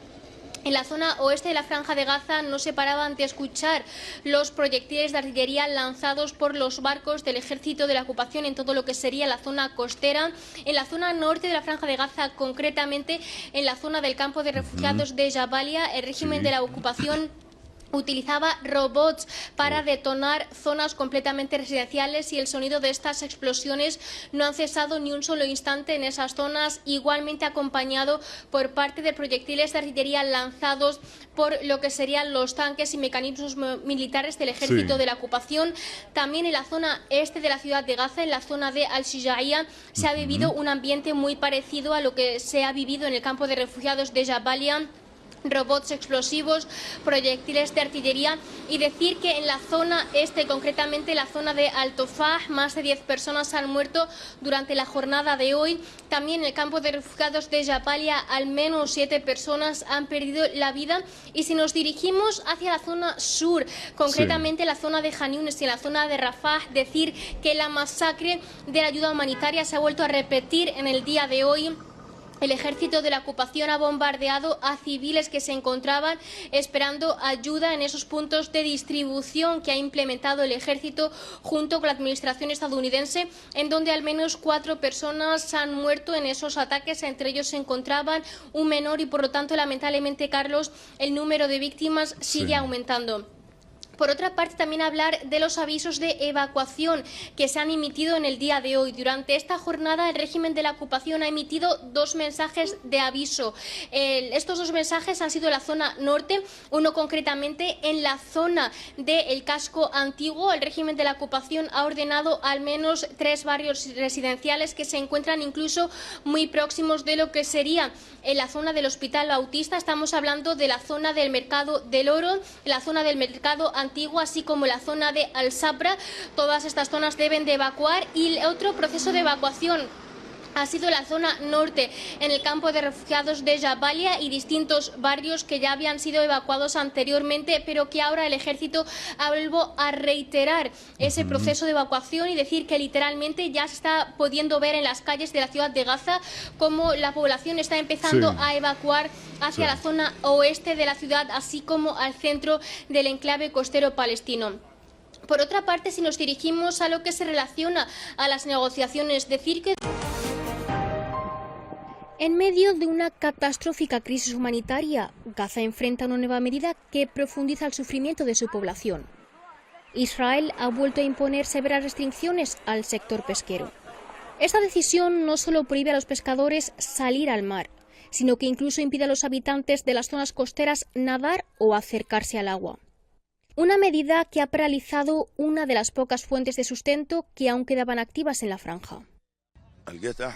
En la zona oeste de la Franja de Gaza no se paraban de escuchar los proyectiles de artillería lanzados por los barcos del ejército de la ocupación en todo lo que sería la zona costera. En la zona norte de la Franja de Gaza, concretamente en la zona del campo de refugiados de Jabalia, el régimen de la ocupación utilizaba robots para detonar zonas completamente residenciales y el sonido de estas explosiones no han cesado ni un solo instante en esas zonas, igualmente acompañado por parte de proyectiles de artillería lanzados por lo que serían los tanques y mecanismos militares del ejército de la ocupación. También en la zona este de la ciudad de Gaza, en la zona de Al-Shijaiya, se ha vivido un ambiente muy parecido a lo que se ha vivido en el campo de refugiados de Jabalia. Robots explosivos, proyectiles de artillería, y decir que en la zona este, concretamente la zona de Al-Tofah, más de 10 personas han muerto durante la jornada de hoy. También en el campo de refugiados de Jabalia al menos 7 personas han perdido la vida. Y si nos dirigimos hacia la zona sur, concretamente la zona de Khan Younis y la zona de Rafah, decir que la masacre de la ayuda humanitaria se ha vuelto a repetir en el día de hoy. El ejército de la ocupación ha bombardeado a civiles que se encontraban esperando ayuda en esos puntos de distribución que ha implementado el ejército junto con la administración estadounidense, en donde al menos 4 personas han muerto en esos ataques. Entre ellos se encontraban un menor y, por lo tanto, lamentablemente, Carlos, el número de víctimas sigue aumentando. Por otra parte, también hablar de los avisos de evacuación que se han emitido en el día de hoy. Durante esta jornada, el régimen de la ocupación ha emitido 2 mensajes de aviso. Estos 2 mensajes han sido en la zona norte, uno concretamente en la zona del casco antiguo. El régimen de la ocupación ha ordenado al menos 3 barrios residenciales que se encuentran incluso muy próximos de lo que sería en la zona del Hospital Bautista. Estamos hablando de la zona del Mercado del Oro, la zona del Mercado Antiguo, así como la zona de Al-Sabra. Todas estas zonas deben de evacuar, y otro proceso de evacuación ha sido la zona norte, en el campo de refugiados de Jabalia y distintos barrios que ya habían sido evacuados anteriormente, pero que ahora el ejército ha vuelto a reiterar ese proceso de evacuación y decir que literalmente ya se está pudiendo ver en las calles de la ciudad de Gaza cómo la población está empezando a evacuar hacia la zona oeste de la ciudad, así como al centro del enclave costero palestino. Por otra parte, si nos dirigimos a lo que se relaciona a las negociaciones, decir que en medio de una catastrófica crisis humanitaria, Gaza enfrenta una nueva medida que profundiza el sufrimiento de su población. Israel ha vuelto a imponer severas restricciones al sector pesquero. Esta decisión no solo prohíbe a los pescadores salir al mar, sino que incluso impide a los habitantes de las zonas costeras nadar o acercarse al agua. Una medida que ha paralizado una de las pocas fuentes de sustento que aún quedaban activas en la franja.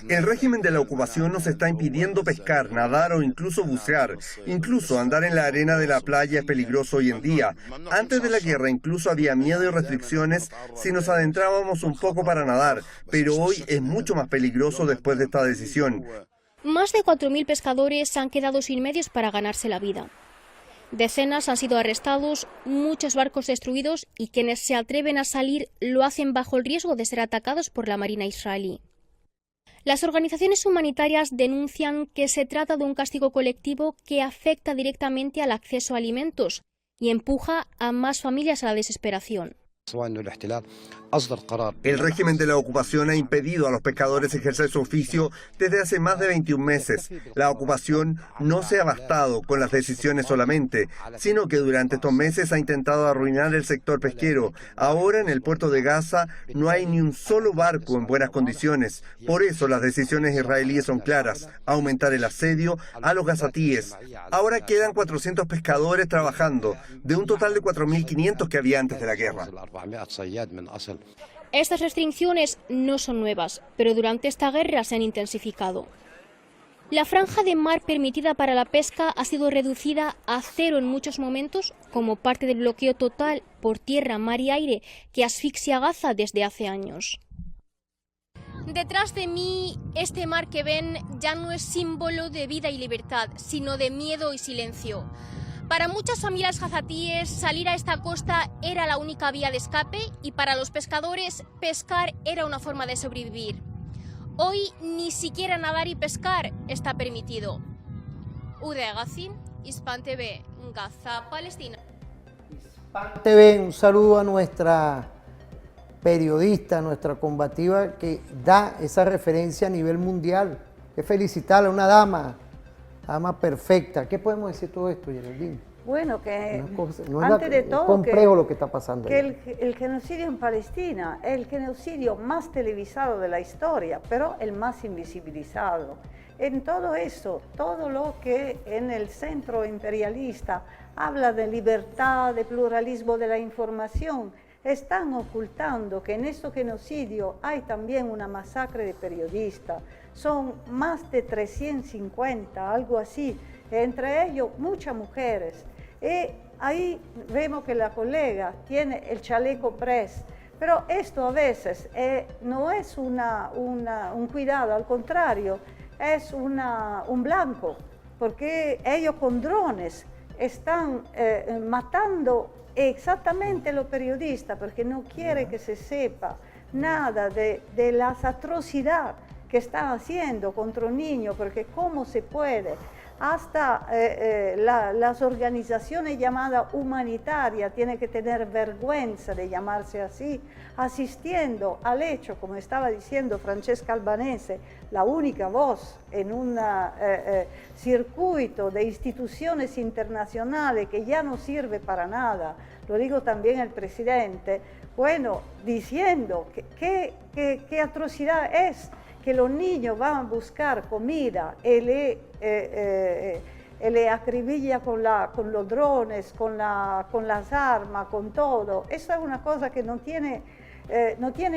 El régimen de la ocupación nos está impidiendo pescar, nadar o incluso bucear. Incluso andar en la arena de la playa es peligroso hoy en día. Antes de la guerra incluso había miedo y restricciones si nos adentrábamos un poco para nadar, pero hoy es mucho más peligroso después de esta decisión. Más de 4.000 pescadores han quedado sin medios para ganarse la vida. Decenas han sido arrestados, muchos barcos destruidos, y quienes se atreven a salir lo hacen bajo el riesgo de ser atacados por la Marina israelí. Las organizaciones humanitarias denuncian que se trata de un castigo colectivo que afecta directamente al acceso a alimentos y empuja a más familias a la desesperación. El régimen de la ocupación ha impedido a los pescadores ejercer su oficio desde hace más de 21 meses. La ocupación no se ha bastado con las decisiones solamente, sino que durante estos meses ha intentado arruinar el sector pesquero. Ahora en el puerto de Gaza no hay ni un solo barco en buenas condiciones. Por eso las decisiones israelíes son claras: aumentar el asedio a los gazatíes. Ahora quedan 400 pescadores trabajando, de un total de 4.500 que había antes de la guerra. Estas restricciones no son nuevas, pero durante esta guerra se han intensificado. La franja de mar permitida para la pesca ha sido reducida a 0 en muchos momentos, como parte del bloqueo total por tierra, mar y aire que asfixia a Gaza desde hace años. Detrás de mí, este mar que ven ya no es símbolo de vida y libertad, sino de miedo y silencio. Para muchas familias gazatíes, salir a esta costa era la única vía de escape, y para los pescadores, pescar era una forma de sobrevivir. Hoy ni siquiera nadar y pescar está permitido. Ude Agassi, Hispan TV, Gaza, Palestina. Hispan TV, un saludo a nuestra periodista, nuestra combativa que da esa referencia a nivel mundial. Que felicitarla, una dama perfecta. ¿Qué podemos decir de todo esto, Geraldine? Bueno, que antes de todo, es complejo lo que está pasando. Que el genocidio en Palestina es el genocidio más televisado de la historia, pero el más invisibilizado. En todo eso, todo lo que en el centro imperialista habla de libertad, de pluralismo de la información, están ocultando que en este genocidio hay también una masacre de periodistas. Son más de 350, algo así, entre ellos muchas mujeres. Y ahí vemos que la colega tiene el chaleco press, pero esto a veces no es un cuidado, al contrario, es un blanco, porque ellos con drones están matando exactamente los periodistas, porque no quiere que se sepa nada de las atrocidades que están haciendo contra un niño, porque cómo se puede. Hasta las organizaciones llamadas humanitarias tienen que tener vergüenza de llamarse así, asistiendo al hecho, como estaba diciendo Francesca Albanese, la única voz en un circuito de instituciones internacionales que ya no sirve para nada, lo digo también el presidente, bueno, diciendo qué atrocidad es que los niños van a buscar comida y le acribilla con los drones, con las armas, con todo. Esa es una cosa que no tiene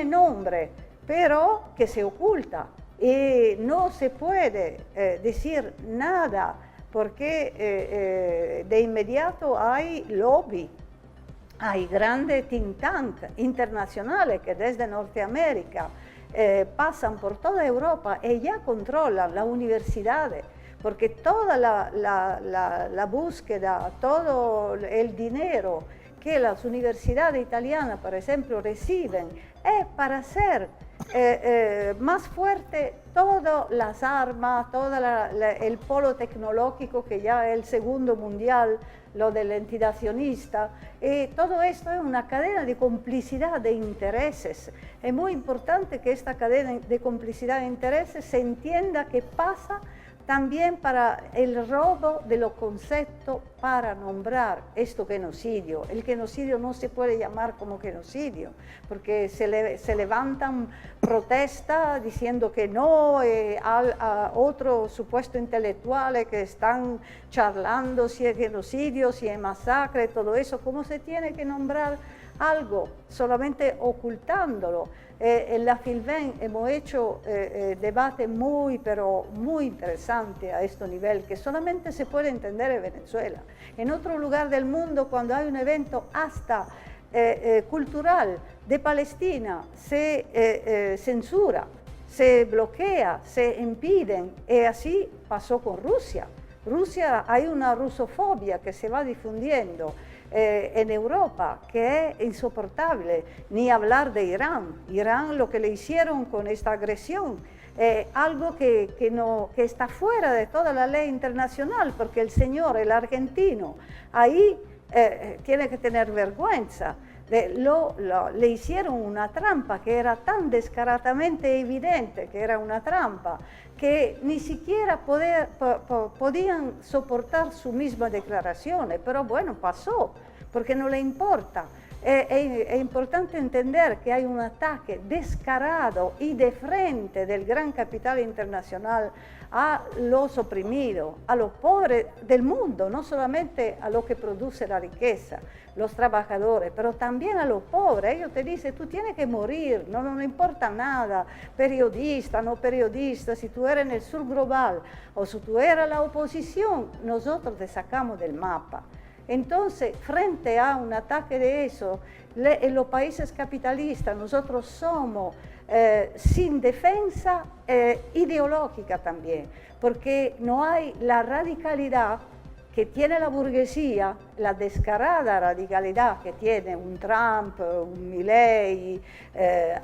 nombre, pero que se oculta. Y no se puede decir nada, porque de inmediato hay lobby. Hay grandes think tanks internacionales que desde Norteamérica pasan por toda Europa y ya controlan las universidades, porque toda la búsqueda, todo el dinero que las universidades italianas, por ejemplo, reciben es para hacer más fuerte todas las armas, todo el polo tecnológico que ya es el segundo mundial, lo de la entidad sionista, y todo esto es una cadena de complicidad de intereses. Es muy importante que esta cadena de complicidad de intereses se entienda que pasa también para el robo de los conceptos para nombrar este genocidio. El genocidio no se puede llamar como genocidio, porque se levantan protestas diciendo que no, a otros supuestos intelectuales que están charlando si es genocidio, si es masacre, todo eso. ¿Cómo se tiene que nombrar algo solamente ocultándolo? En la Filven hemos hecho debate pero muy interesante a este nivel, que solamente se puede entender en Venezuela. En otro lugar del mundo, cuando hay un evento hasta cultural de Palestina, se censura, se bloquea, se impiden, y así pasó con Rusia. Rusia, hay una rusofobia que se va difundiendo en Europa, que es insoportable, ni hablar de Irán. Irán, lo que le hicieron con esta agresión, algo que está fuera de toda la ley internacional, porque el señor, el argentino, ahí tiene que tener vergüenza. Le hicieron una trampa que era tan descaradamente evidente que era una trampa, que ni siquiera podían soportar sus mismas declaraciones, pero bueno, pasó, porque no le importa. Es importante entender que hay un ataque descarado y de frente del gran capital internacional a los oprimidos, a los pobres del mundo, no solamente a los que producen la riqueza, los trabajadores, pero también a los pobres. Ellos te dicen, tú tienes que morir, no importa nada, periodista, no periodista, si tú eres en el sur global o si tú eres la oposición, nosotros te sacamos del mapa. Entonces, frente a un ataque de eso, en los países capitalistas nosotros somos sin defensa ideológica también, porque no hay la radicalidad que tiene la burguesía, la descarada radicalidad que tiene un Trump, un Milei,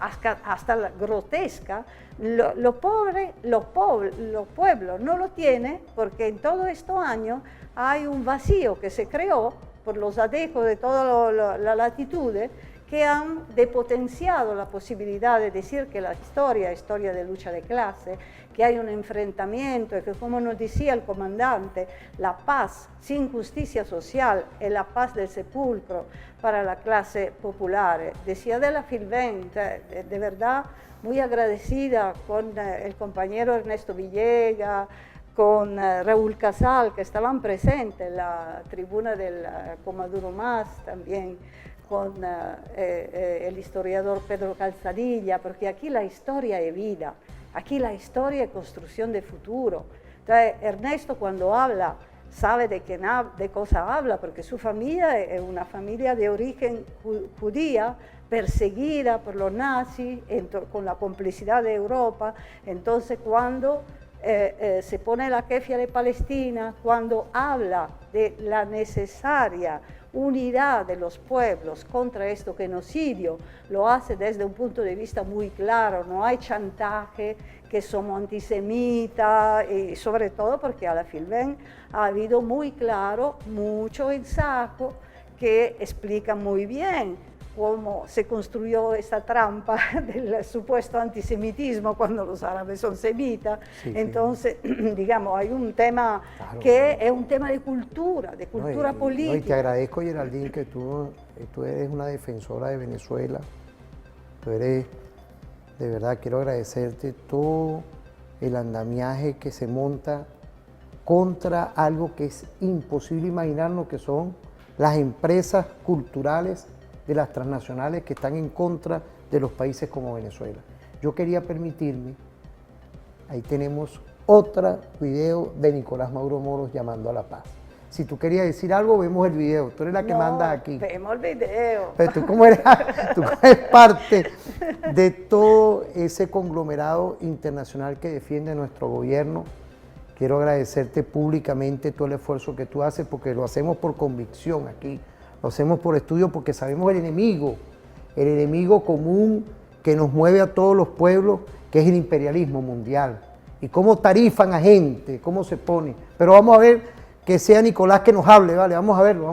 hasta la grotesca, los pueblos no lo tienen porque en todos estos años hay un vacío que se creó por los adecos de toda la latitud, que han depotenciado la posibilidad de decir que la historia es historia de lucha de clase, que hay un enfrentamiento y que, como nos decía el comandante, la paz sin justicia social es la paz del sepulcro para la clase popular. Decía Adela Filben, de verdad muy agradecida con el compañero Ernesto Villegas, con Raúl Casal, que estaban presentes en la tribuna del Comaduro Más también, con el historiador Pedro Calzadilla, porque aquí la historia es vida, aquí la historia es construcción de futuro. Entonces, Ernesto cuando habla, sabe de cosa habla, porque su familia es una familia de origen judía, perseguida por los nazis, con la complicidad de Europa. Entonces, cuando se pone la kefia de Palestina, cuando habla de la necesaria unidad de los pueblos contra este genocidio, lo hace desde un punto de vista muy claro, no hay chantaje, que somos antisemitas, y sobre todo porque a la Filben ha habido muy claro, mucho en saco, que explica muy bien cómo se construyó esta trampa del supuesto antisemitismo cuando los árabes son semitas. Sí, entonces, digamos, hay un tema que es un tema de cultura política. Y te agradezco, Geraldine, que tú eres una defensora de Venezuela. Tú eres, de verdad, quiero agradecerte todo el andamiaje que se monta contra algo que es imposible imaginarnos, que son las empresas culturales de las transnacionales que están en contra de los países como Venezuela. Yo quería permitirme, ahí tenemos otro video de Nicolás Maduro Moros llamando a la paz. Si tú querías decir algo, vemos el video, tú eres la que manda aquí. Vemos el video. Pero tú como eres parte de todo ese conglomerado internacional que defiende nuestro gobierno, quiero agradecerte públicamente todo el esfuerzo que tú haces, porque lo hacemos por convicción aquí. Lo hacemos por estudio porque sabemos el enemigo común que nos mueve a todos los pueblos, que es el imperialismo mundial. Y cómo tarifan a gente, cómo se pone. Pero vamos a ver que sea Nicolás que nos hable, ¿vale? Vamos a verlo.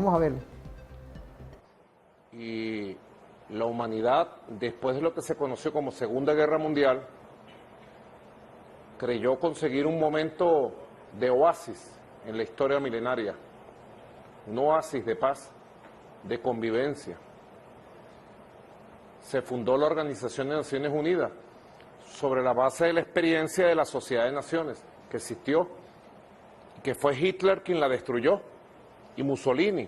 Y la humanidad, después de lo que se conoció como Segunda Guerra Mundial, creyó conseguir un momento de oasis en la historia milenaria. Un oasis de paz, de convivencia. Se fundó la Organización de Naciones Unidas sobre la base de la experiencia de la Sociedad de Naciones que existió, que fue Hitler quien la destruyó, y Mussolini,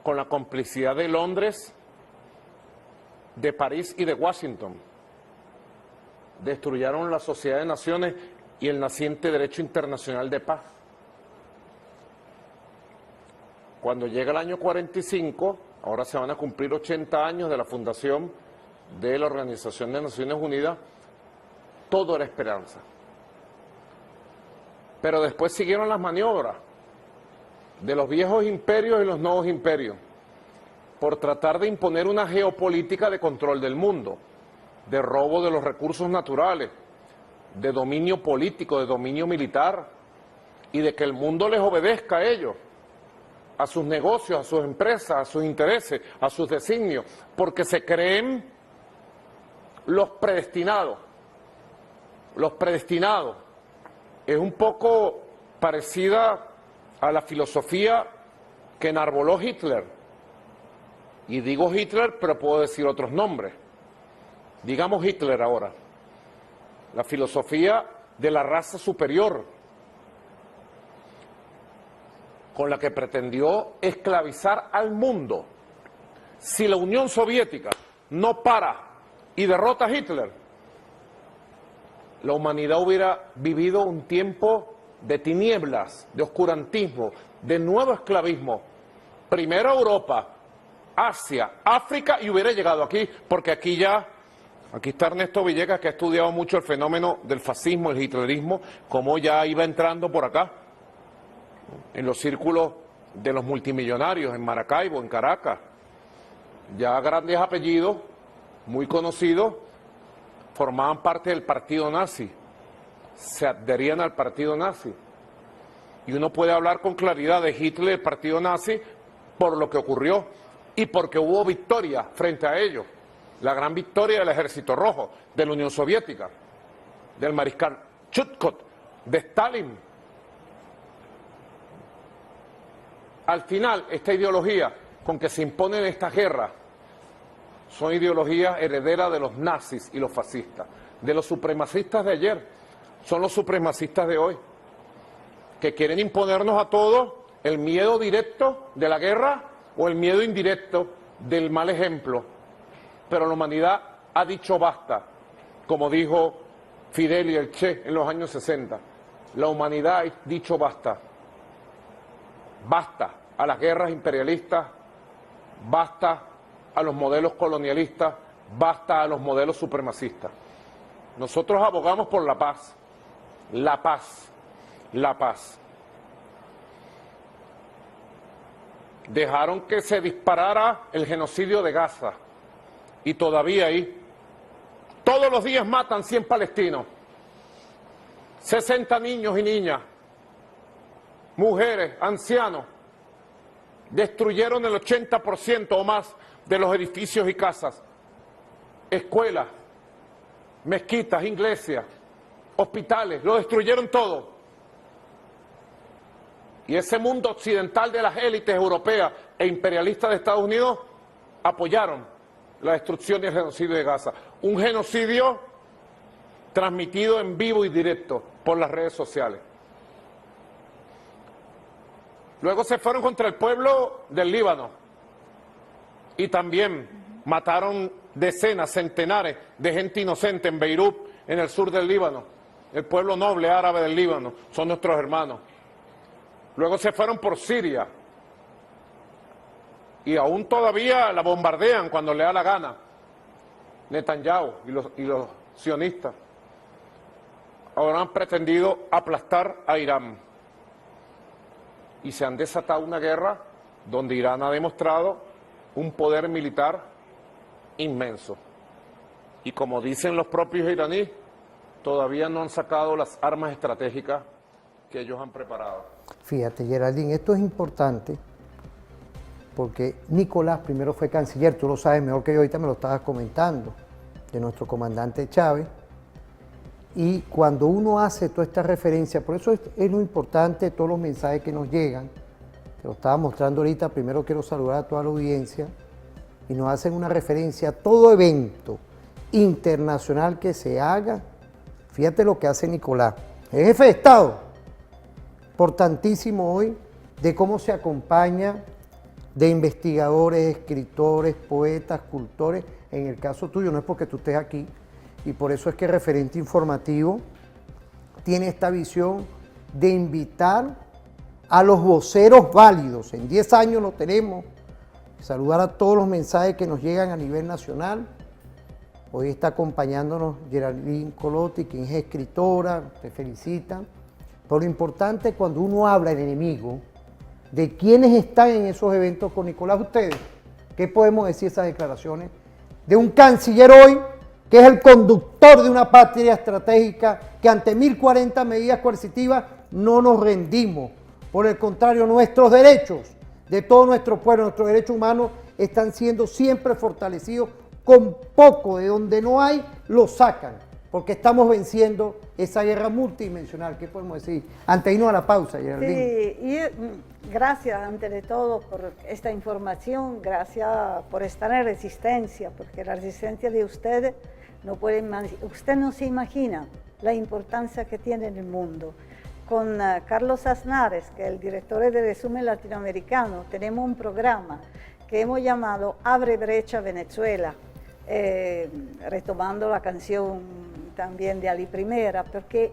con la complicidad de Londres, de París y de Washington. Destruyeron la Sociedad de Naciones y el naciente derecho internacional de paz. Cuando llega el año 45, ahora se van a cumplir 80 años de la fundación de la Organización de Naciones Unidas, todo era esperanza. Pero después siguieron las maniobras de los viejos imperios y los nuevos imperios por tratar de imponer una geopolítica de control del mundo, de robo de los recursos naturales, de dominio político, de dominio militar, y de que el mundo les obedezca a ellos, a sus negocios, a sus empresas, a sus intereses, a sus designios, porque se creen los predestinados. Los predestinados es un poco parecida a la filosofía que enarboló Hitler. Y digo Hitler, pero puedo decir otros nombres. Digamos Hitler ahora. La filosofía de la raza superior, con la que pretendió esclavizar al mundo. Si la Unión Soviética no para y derrota a Hitler, la humanidad hubiera vivido un tiempo de tinieblas, de oscurantismo, de nuevo esclavismo. Primero Europa, Asia, África, y hubiera llegado aquí, porque aquí está Ernesto Villegas, que ha estudiado mucho el fenómeno del fascismo, el hitlerismo, cómo ya iba entrando por acá, en los círculos de los multimillonarios en Maracaibo, en Caracas. Ya grandes apellidos, muy conocidos, formaban parte del partido nazi, se adherían al partido nazi. Y uno puede hablar con claridad de Hitler y el partido nazi por lo que ocurrió y porque hubo victoria frente a ellos. La gran victoria del Ejército Rojo, de la Unión Soviética, del mariscal Chutkov, de Stalin. Al final, esta ideología con que se imponen estas guerras son ideologías herederas de los nazis y los fascistas, de los supremacistas de ayer, son los supremacistas de hoy, que quieren imponernos a todos el miedo directo de la guerra o el miedo indirecto del mal ejemplo. Pero la humanidad ha dicho basta, como dijo Fidel y el Che en los años 60. La humanidad ha dicho basta. Basta a las guerras imperialistas, basta a los modelos colonialistas, basta a los modelos supremacistas. Nosotros abogamos por la paz, la paz, la paz. Dejaron que se disparara el genocidio de Gaza y todavía ahí, todos los días matan 100 palestinos, 60 niños y niñas, mujeres, ancianos. Destruyeron el 80% o más de los edificios y casas, escuelas, mezquitas, iglesias, hospitales, lo destruyeron todo. Y ese mundo occidental de las élites europeas e imperialistas de Estados Unidos apoyaron la destrucción y el genocidio de Gaza. Un genocidio transmitido en vivo y directo por las redes sociales. Luego se fueron contra el pueblo del Líbano y también mataron decenas, centenares de gente inocente en Beirut, en el sur del Líbano. El pueblo noble árabe del Líbano son nuestros hermanos. Luego se fueron por Siria y aún todavía la bombardean cuando le da la gana Netanyahu y los sionistas. Ahora han pretendido aplastar a Irán y se han desatado una guerra donde Irán ha demostrado un poder militar inmenso. Y como dicen los propios iraníes, todavía no han sacado las armas estratégicas que ellos han preparado. Fíjate, Geraldine, esto es importante porque Nicolás primero fue canciller, tú lo sabes mejor que yo, ahorita me lo estabas comentando, de nuestro comandante Chávez, y cuando uno hace toda esta referencia, por eso es lo importante, todos los mensajes que nos llegan, te lo estaba mostrando ahorita, primero quiero saludar a toda la audiencia, y nos hacen una referencia a todo evento internacional que se haga. Fíjate lo que hace Nicolás, es jefe de Estado, importantísimo hoy, de cómo se acompaña de investigadores, escritores, poetas, cultores, en el caso tuyo, no es porque tú estés aquí, y por eso es que el referente informativo tiene esta visión de invitar a los voceros válidos, en 10 años lo tenemos, saludar a todos los mensajes que nos llegan a nivel nacional. Hoy está acompañándonos Geraldine Colotti, quien es escritora, te felicita. Pero lo importante es cuando uno habla el enemigo, de quienes están en esos eventos con Nicolás, ustedes, ¿qué podemos decir esas declaraciones? De un canciller hoy, que es el conductor de una patria estratégica, que ante 1040 medidas coercitivas no nos rendimos. Por el contrario, nuestros derechos de todo nuestro pueblo, nuestros derechos humanos, están siendo siempre fortalecidos. Con poco de donde no hay, lo sacan, porque estamos venciendo esa guerra multidimensional. ¿Qué podemos decir? Antes de irnos a la pausa, Geraldine. Sí, y gracias ante de todo por esta información, gracias por estar en resistencia, porque la resistencia de ustedes, usted no se imagina la importancia que tiene en el mundo. Con Carlos Aznares, que es el director de Resumen Latinoamericano, tenemos un programa que hemos llamado Abre Brecha Venezuela, retomando la canción también de Ali Primera, porque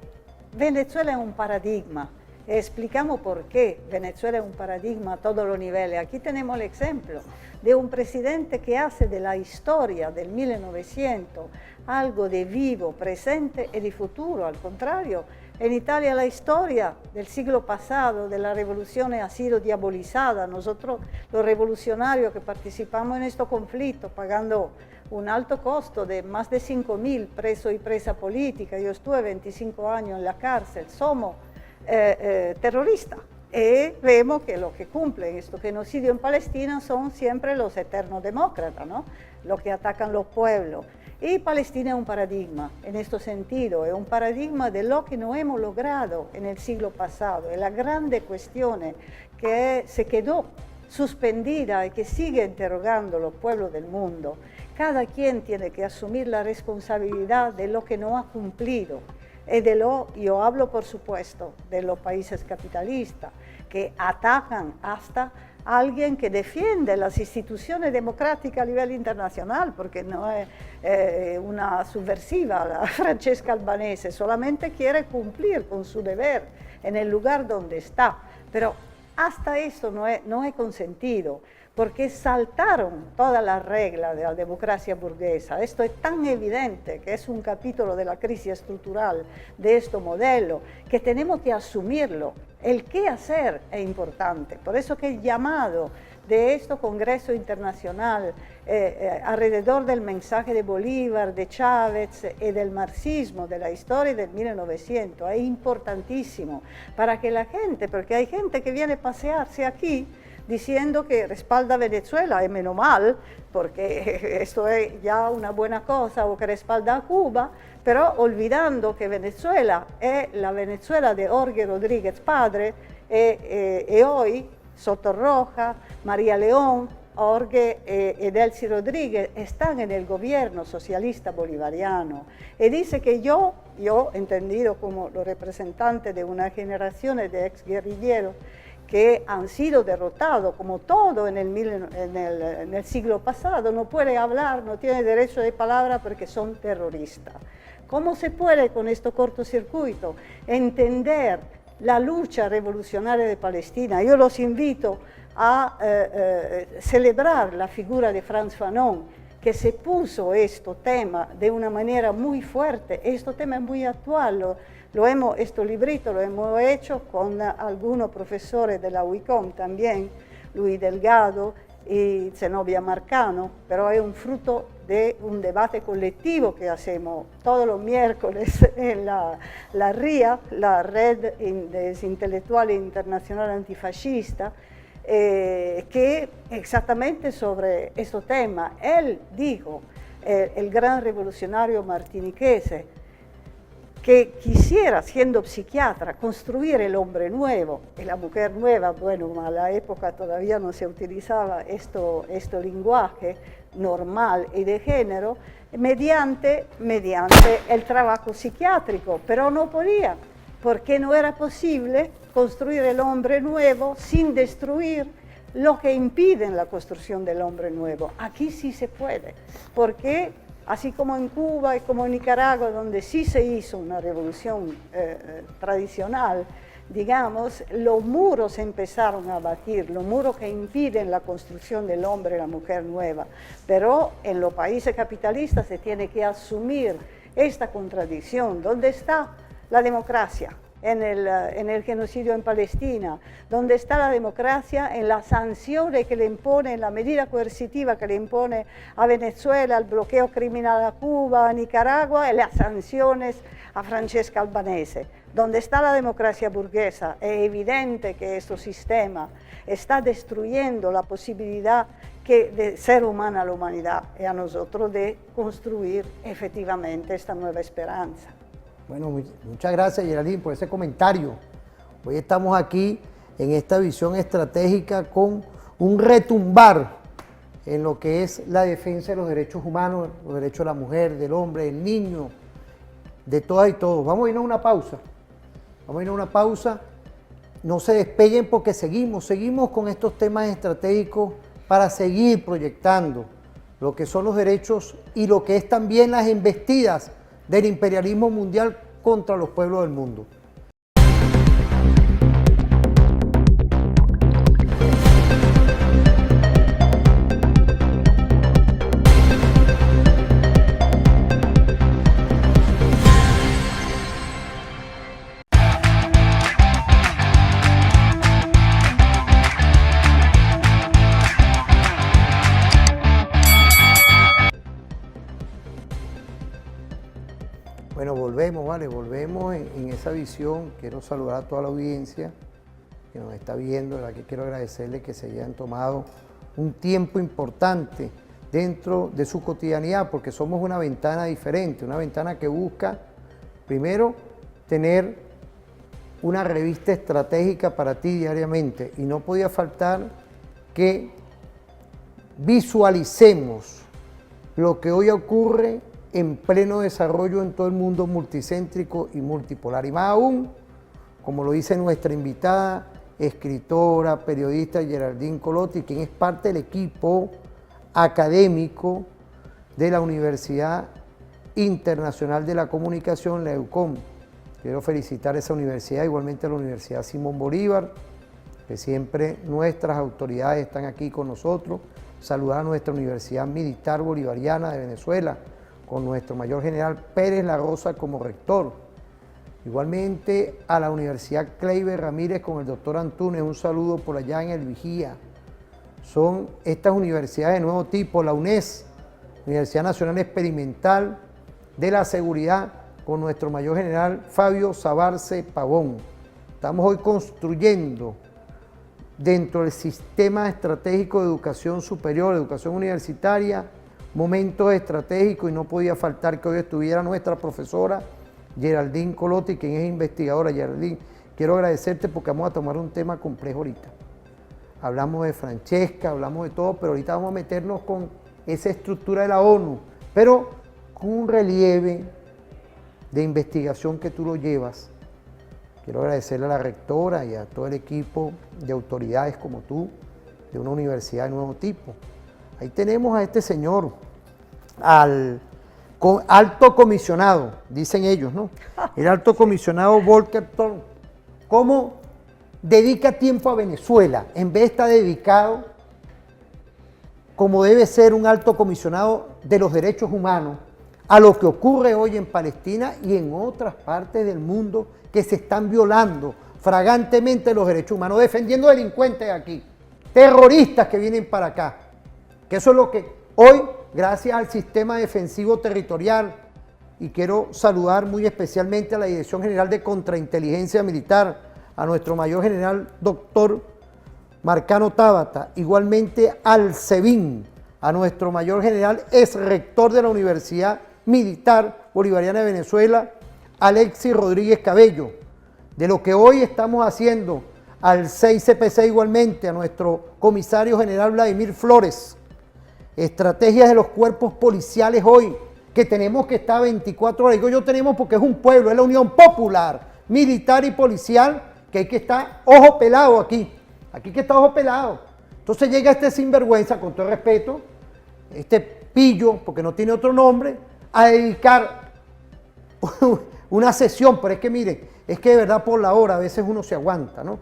Venezuela es un paradigma. Explicamos por qué Venezuela es un paradigma a todos los niveles. Aquí tenemos el ejemplo de un presidente que hace de la historia del 1900 algo de vivo, presente y de futuro. Al contrario, en Italia la historia del siglo pasado, de la revolución, ha sido diabolizada. Nosotros, los revolucionarios que participamos en este conflicto, pagando un alto costo de más de 5.000 presos y presas políticas, yo estuve 25 años en la cárcel, somos terroristas. Y vemos que los que cumplen este genocidio en Palestina son siempre los eternos demócratas, ¿no? Los que atacan los pueblos. Y Palestina es un paradigma en este sentido, es un paradigma de lo que no hemos logrado en el siglo pasado, es la grande cuestión que se quedó suspendida y que sigue interrogando los pueblos del mundo. Cada quien tiene que asumir la responsabilidad de lo que no ha cumplido. Y yo hablo por supuesto de los países capitalistas que atacan hasta a alguien que defiende las instituciones democráticas a nivel internacional, porque no es una subversiva, la Francesca Albanese, solamente quiere cumplir con su deber en el lugar donde está, pero hasta esto no es consentido, porque saltaron todas las reglas de la democracia burguesa. Esto es tan evidente que es un capítulo de la crisis estructural de este modelo, que tenemos que asumirlo. El qué hacer es importante, por eso que el llamado de este Congreso Internacional alrededor del mensaje de Bolívar, de Chávez y del marxismo, de la historia del 1900, es importantísimo para que la gente, porque hay gente que viene a pasearse aquí diciendo que respalda a Venezuela, y menos mal, porque esto es ya una buena cosa, o que respalda a Cuba, pero olvidando que Venezuela es la Venezuela de Jorge Rodríguez padre, y hoy Sotorroja, María León, Jorge y Delcy Rodríguez están en el gobierno socialista bolivariano. Y dice que yo entendido como los representantes de una generación de exguerrilleros, que han sido derrotados, como todo en el siglo pasado, no puede hablar, no tiene derecho de palabra porque son terroristas. ¿Cómo se puede con este cortocircuito entender la lucha revolucionaria de Palestina? Yo los invito a celebrar la figura de Frantz Fanon, que se puso este tema de una manera muy fuerte. Este tema es muy actual. Este librito lo hemos hecho con algunos profesores de la UICOM también, Luis Delgado y Zenobia Marcano, pero es un fruto de un debate colectivo que hacemos todos los miércoles en la RIA, la Red de Intelectuales Internacional Antifascista, que exactamente sobre este tema. Él dijo, el gran revolucionario martiniquese, que quisiera, siendo psiquiatra, construir el hombre nuevo y la mujer nueva. Bueno, a la época todavía no se utilizaba este lenguaje normal y de género, mediante el trabajo psiquiátrico, pero no podía, porque no era posible construir el hombre nuevo sin destruir lo que impide la construcción del hombre nuevo. Aquí sí se puede, porque así como en Cuba y como en Nicaragua, donde sí se hizo una revolución tradicional, digamos, los muros empezaron a batir, los muros que impiden la construcción del hombre y la mujer nueva. Pero en los países capitalistas se tiene que asumir esta contradicción. ¿Dónde está la democracia? En el genocidio en Palestina, donde está la democracia en las sanciones que le impone, la medida coercitiva que le impone a Venezuela, el bloqueo criminal a Cuba, a Nicaragua, y las sanciones a Francesca Albanese. Donde está la democracia burguesa, es evidente que este sistema está destruyendo la posibilidad de ser humana a la humanidad y a nosotros de construir efectivamente esta nueva esperanza. Bueno, muchas gracias, Geraldine, por ese comentario. Hoy estamos aquí en esta visión estratégica con un retumbar en lo que es la defensa de los derechos humanos, los derechos de la mujer, del hombre, del niño, de todas y todos. Vamos a irnos a una pausa. No se despeguen porque seguimos con estos temas estratégicos para seguir proyectando lo que son los derechos y lo que es también las embestidas del imperialismo mundial contra los pueblos del mundo. Bueno, volvemos en esa visión. Quiero saludar a toda la audiencia que nos está viendo, la que quiero agradecerle que se hayan tomado un tiempo importante dentro de su cotidianidad, porque somos una ventana diferente, una ventana que busca, primero, tener una revista estratégica para ti diariamente, y no podía faltar que visualicemos lo que hoy ocurre en pleno desarrollo en todo el mundo multicéntrico y multipolar, y más aún, como lo dice nuestra invitada, escritora, periodista Geraldine Colotti, quien es parte del equipo académico de la Universidad Internacional de la Comunicación, la EUCOM. Quiero felicitar a esa universidad, igualmente a la Universidad Simón Bolívar, que siempre nuestras autoridades están aquí con nosotros. Saludar a nuestra Universidad Militar Bolivariana de Venezuela, con nuestro mayor general Pérez La Rosa como rector. Igualmente a la Universidad Kleiber Ramírez con el doctor Antunes, un saludo por allá en el Vigía. Son estas universidades de nuevo tipo, la UNES, Universidad Nacional Experimental de la Seguridad, con nuestro mayor general Fabio Sabarce Pavón. Estamos hoy construyendo dentro del sistema estratégico de educación superior, educación universitaria, momentos estratégicos, y no podía faltar que hoy estuviera nuestra profesora Geraldine Colotti, quien es investigadora. Geraldine, quiero agradecerte porque vamos a tomar un tema complejo ahorita. Hablamos de Francesca, hablamos de todo, pero ahorita vamos a meternos con esa estructura de la ONU, pero con un relieve de investigación que tú lo llevas. Quiero agradecerle a la rectora y a todo el equipo de autoridades como tú, de una universidad de nuevo tipo. Ahí tenemos a este señor, al alto comisionado, dicen ellos, ¿no? El alto comisionado Volker Turk. ¿Cómo dedica tiempo a Venezuela en vez de estar dedicado, como debe ser un alto comisionado de los derechos humanos, a lo que ocurre hoy en Palestina y en otras partes del mundo que se están violando flagrantemente los derechos humanos, defendiendo delincuentes aquí, terroristas que vienen para acá? Que eso es lo que hoy, gracias al sistema defensivo territorial, y quiero saludar muy especialmente a la Dirección General de Contrainteligencia Militar, a nuestro mayor general doctor Marcano Tábata, igualmente al SEBIN, a nuestro mayor general, ex rector de la Universidad Militar Bolivariana de Venezuela, Alexis Rodríguez Cabello, de lo que hoy estamos haciendo, al 6CPC igualmente, a nuestro comisario general Vladimir Flores, estrategias de los cuerpos policiales hoy, que tenemos que estar 24 horas, digo yo tenemos porque es un pueblo, es la unión popular, militar y policial, que hay que estar ojo pelado aquí que está ojo pelado. Entonces llega este sinvergüenza, con todo respeto, este pillo, porque no tiene otro nombre, a dedicar una sesión, pero es que mire, es que de verdad por la hora a veces uno se aguanta, ¿no?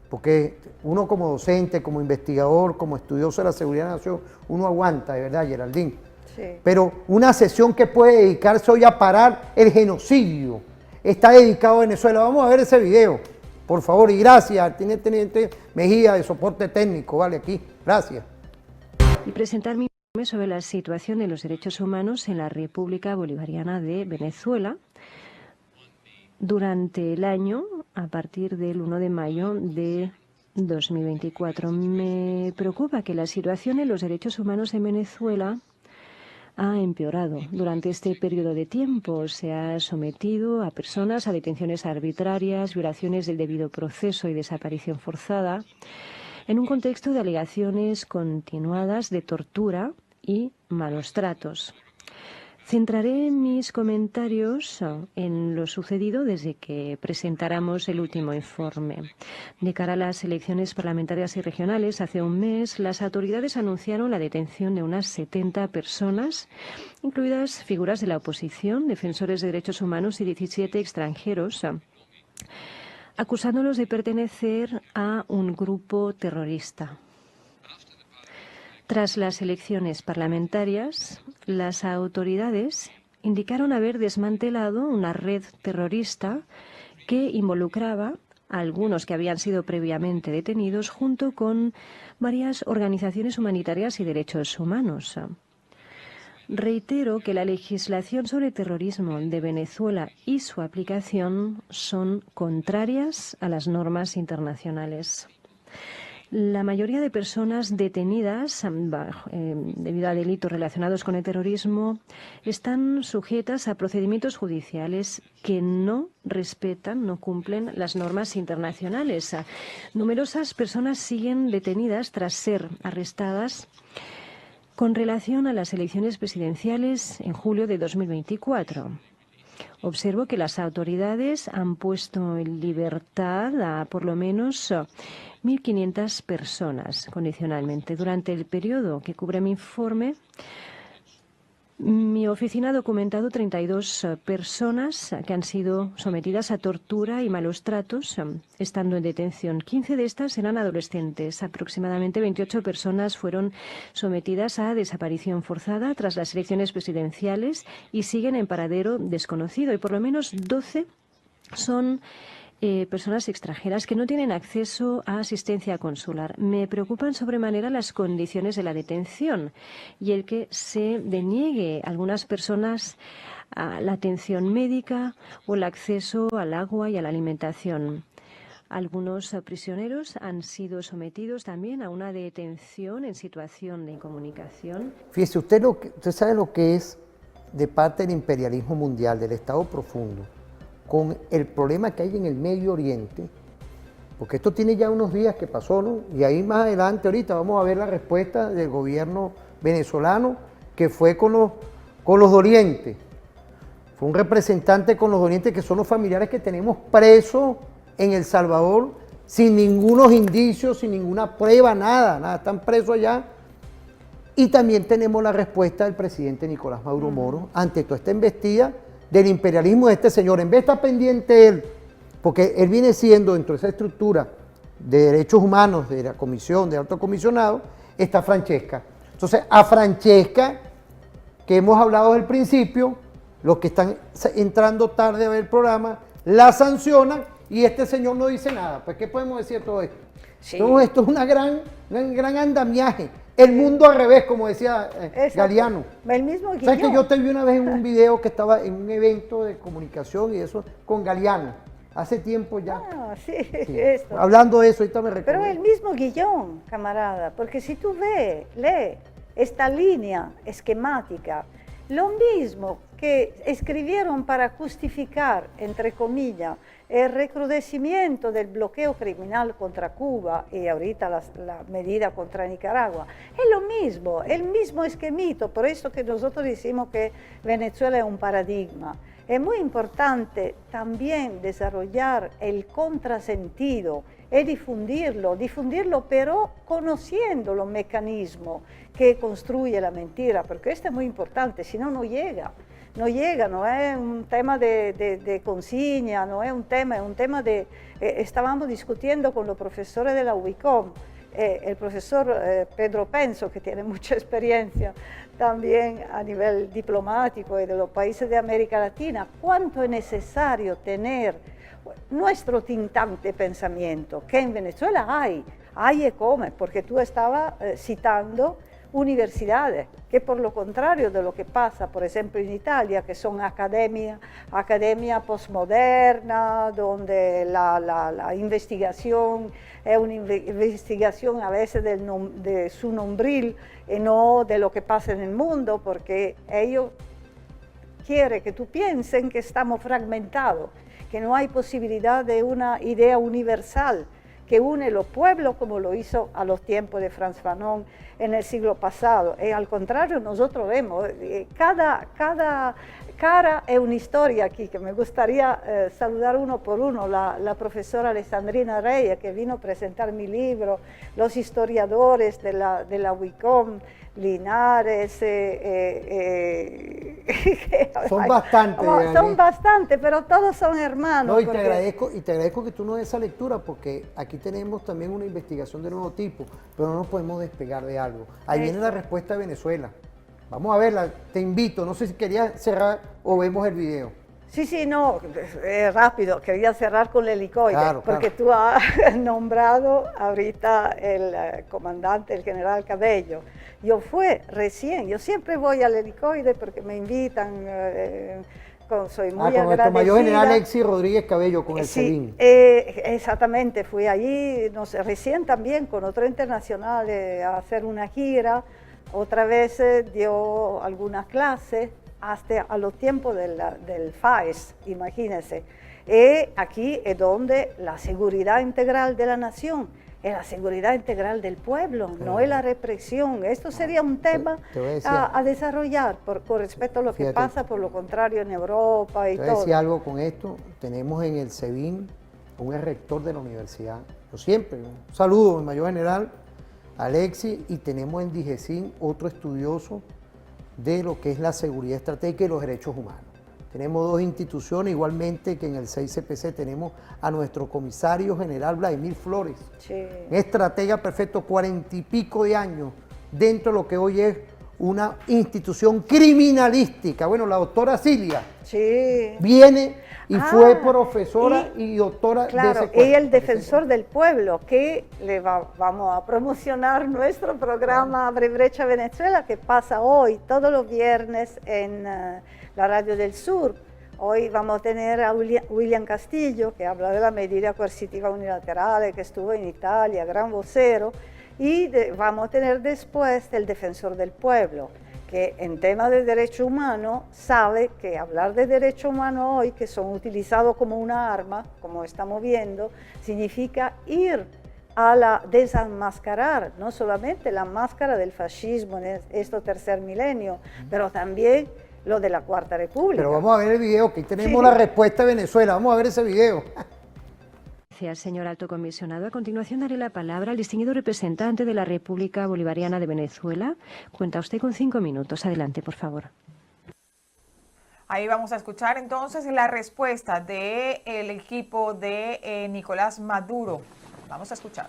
Porque uno como docente, como investigador, como estudioso de la seguridad de la nación, uno aguanta, de verdad, Geraldine. Sí. Pero una sesión que puede dedicarse hoy a parar el genocidio, está dedicado a Venezuela. Vamos a ver ese video, por favor, y gracias al teniente Mejía de soporte técnico, vale, aquí, gracias. Y presentar mi informe sobre la situación de los derechos humanos en la República Bolivariana de Venezuela durante el año a partir del 1 de mayo de 2024. Me preocupa que la situación en los derechos humanos en Venezuela ha empeorado. Durante este periodo de tiempo se ha sometido a personas a detenciones arbitrarias, violaciones del debido proceso y desaparición forzada, en un contexto de alegaciones continuadas de tortura y malos tratos. Centraré mis comentarios en lo sucedido desde que presentáramos el último informe. De cara a las elecciones parlamentarias y regionales, hace un mes, las autoridades anunciaron la detención de unas 70 personas, incluidas figuras de la oposición, defensores de derechos humanos y 17 extranjeros, acusándolos de pertenecer a un grupo terrorista. Tras las elecciones parlamentarias, las autoridades indicaron haber desmantelado una red terrorista que involucraba a algunos que habían sido previamente detenidos junto con varias organizaciones humanitarias y derechos humanos. Reitero que la legislación sobre terrorismo de Venezuela y su aplicación son contrarias a las normas internacionales. La mayoría de personas detenidas debido a delitos relacionados con el terrorismo están sujetas a procedimientos judiciales que no respetan, no cumplen las normas internacionales. Numerosas personas siguen detenidas tras ser arrestadas con relación a las elecciones presidenciales en julio de 2024. Observo que las autoridades han puesto en libertad a por lo menos 1.500 personas condicionalmente. Durante el periodo que cubre mi informe, mi oficina ha documentado 32 personas que han sido sometidas a tortura y malos tratos estando en detención. 15 de estas eran adolescentes. Aproximadamente 28 personas fueron sometidas a desaparición forzada tras las elecciones presidenciales y siguen en paradero desconocido. Y por lo menos 12 son personas extranjeras que no tienen acceso a asistencia consular. Me preocupan sobremanera las condiciones de la detención y el que se deniegue a algunas personas la atención médica o el acceso al agua y a la alimentación. Algunos prisioneros han sido sometidos también a una detención en situación de incomunicación. Fíjese, usted sabe lo que es de parte del imperialismo mundial, del Estado profundo, con el problema que hay en el Medio Oriente, porque esto tiene ya unos días que pasó, ¿no? Y ahí más adelante, ahorita vamos a ver la respuesta del gobierno venezolano, que fue con los dolientes. Fue un representante con los dolientes, que son los familiares que tenemos presos en El Salvador, sin ningunos indicios, sin ninguna prueba, nada, están presos allá. Y también tenemos la respuesta del presidente Nicolás Maduro Moro ante toda esta embestida del imperialismo de este señor. En vez de estar pendiente él, porque él viene siendo dentro de esa estructura de derechos humanos de la comisión, de alto comisionado, está Francesca. Entonces, a Francesca, que hemos hablado desde el principio, los que están entrando tarde a ver el programa, la sancionan y este señor no dice nada. Pues, ¿qué podemos decir de todo esto? Sí. Todo esto es un gran andamiaje. El mundo al revés, como decía Galeano. El mismo Guillón. ¿Sabes que yo te vi una vez en un video que estaba en un evento de comunicación y eso con Galeano? Hace tiempo ya. Ah, sí, sí. Esto. Hablando de eso, ahorita me recuerdo. Pero el mismo Guillón, camarada, porque si tú lees esta línea esquemática, lo mismo que escribieron para justificar, entre comillas, el recrudecimiento del bloqueo criminal contra Cuba y ahorita la medida contra Nicaragua, es lo mismo, el mismo esquemito. Por eso que nosotros decimos que Venezuela es un paradigma. Es muy importante también desarrollar el contrasentido y difundirlo pero conociendo los mecanismos que construye la mentira, porque esto es muy importante, si no, no llega, no es un tema de consigna, no es un tema de... estábamos discutiendo con los profesores de la UICOM, el profesor Pedro Penso, que tiene mucha experiencia también a nivel diplomático y de los países de América Latina, cuánto es necesario tener nuestro tintante pensamiento, que en Venezuela hay y come, porque tú estabas citando universidades, que por lo contrario de lo que pasa, por ejemplo, en Italia, que son academia postmoderna, donde la investigación es una investigación a veces de su nombril y no de lo que pasa en el mundo, porque ellos quieren que tú pienses que estamos fragmentados, que no hay posibilidad de una idea universal que une los pueblos como lo hizo a los tiempos de Frantz Fanon en el siglo pasado. Al contrario, nosotros vemos, cada cara es una historia aquí, que me gustaría saludar uno por uno, la profesora Alessandrina Reyes, que vino a presentar mi libro, los historiadores de la UICOM, Linares, son bastantes. Son bastantes, pero todos son hermanos. No, y te agradezco que tú nos des esa lectura, porque aquí tenemos también una investigación de nuevo tipo, pero no nos podemos despegar de algo. Ahí viene la respuesta de Venezuela. Vamos a verla, te invito, no sé si querías cerrar o vemos el video. Sí, no, rápido, quería cerrar con el helicoide, claro, porque tú has nombrado ahorita el comandante, el general Cabello. Yo siempre voy al helicoide porque me invitan, soy muy agradecida. Con nuestro mayor general Alexis Rodríguez Cabello, con el SEBIN. Exactamente, fui allí, recién también con otro internacional a hacer una gira, otra vez dio algunas clases, hasta a los tiempos del FAES, imagínense. Aquí es donde la seguridad integral de la nación, es la seguridad integral del pueblo, no es la represión. Esto sería un tema a desarrollar con respecto a lo que pasa, por lo contrario, en Europa y todo. Te voy a decir algo con esto, tenemos en el SEBIN un rector de la universidad, yo siempre, un saludo, mi mayor general, Alexis, y tenemos en DIGESIN otro estudioso de lo que es la seguridad estratégica y los derechos humanos. Tenemos dos instituciones, igualmente que en el 6CPC tenemos a nuestro comisario general Vladimir Flores, estratega perfecto, 40 y pico de años, dentro de lo que hoy es una institución criminalística. Bueno, la doctora Cilia viene y fue profesora y doctora de ese cuerpo. Y el defensor del pueblo, que vamos a promocionar nuestro programa Abre Brecha Venezuela, que pasa hoy, todos los viernes, en la Radio del Sur. Hoy vamos a tener a William Castillo, que habla de la medida coercitiva unilateral, que estuvo en Italia, gran vocero, y vamos a tener después el defensor del pueblo, que en temas de derechos humanos sabe que hablar de derechos humanos hoy, que son utilizados como una arma, como estamos viendo, significa ir a desenmascarar no solamente la máscara del fascismo en este tercer milenio, pero también lo de la Cuarta República. Pero vamos a ver el video, que tenemos la respuesta de Venezuela, vamos a ver ese video. Gracias, señor Alto Comisionado. A continuación daré la palabra al distinguido representante de la República Bolivariana de Venezuela. Cuenta usted con 5 minutos. Adelante, por favor. Ahí vamos a escuchar entonces la respuesta del equipo de Nicolás Maduro. Vamos a escuchar.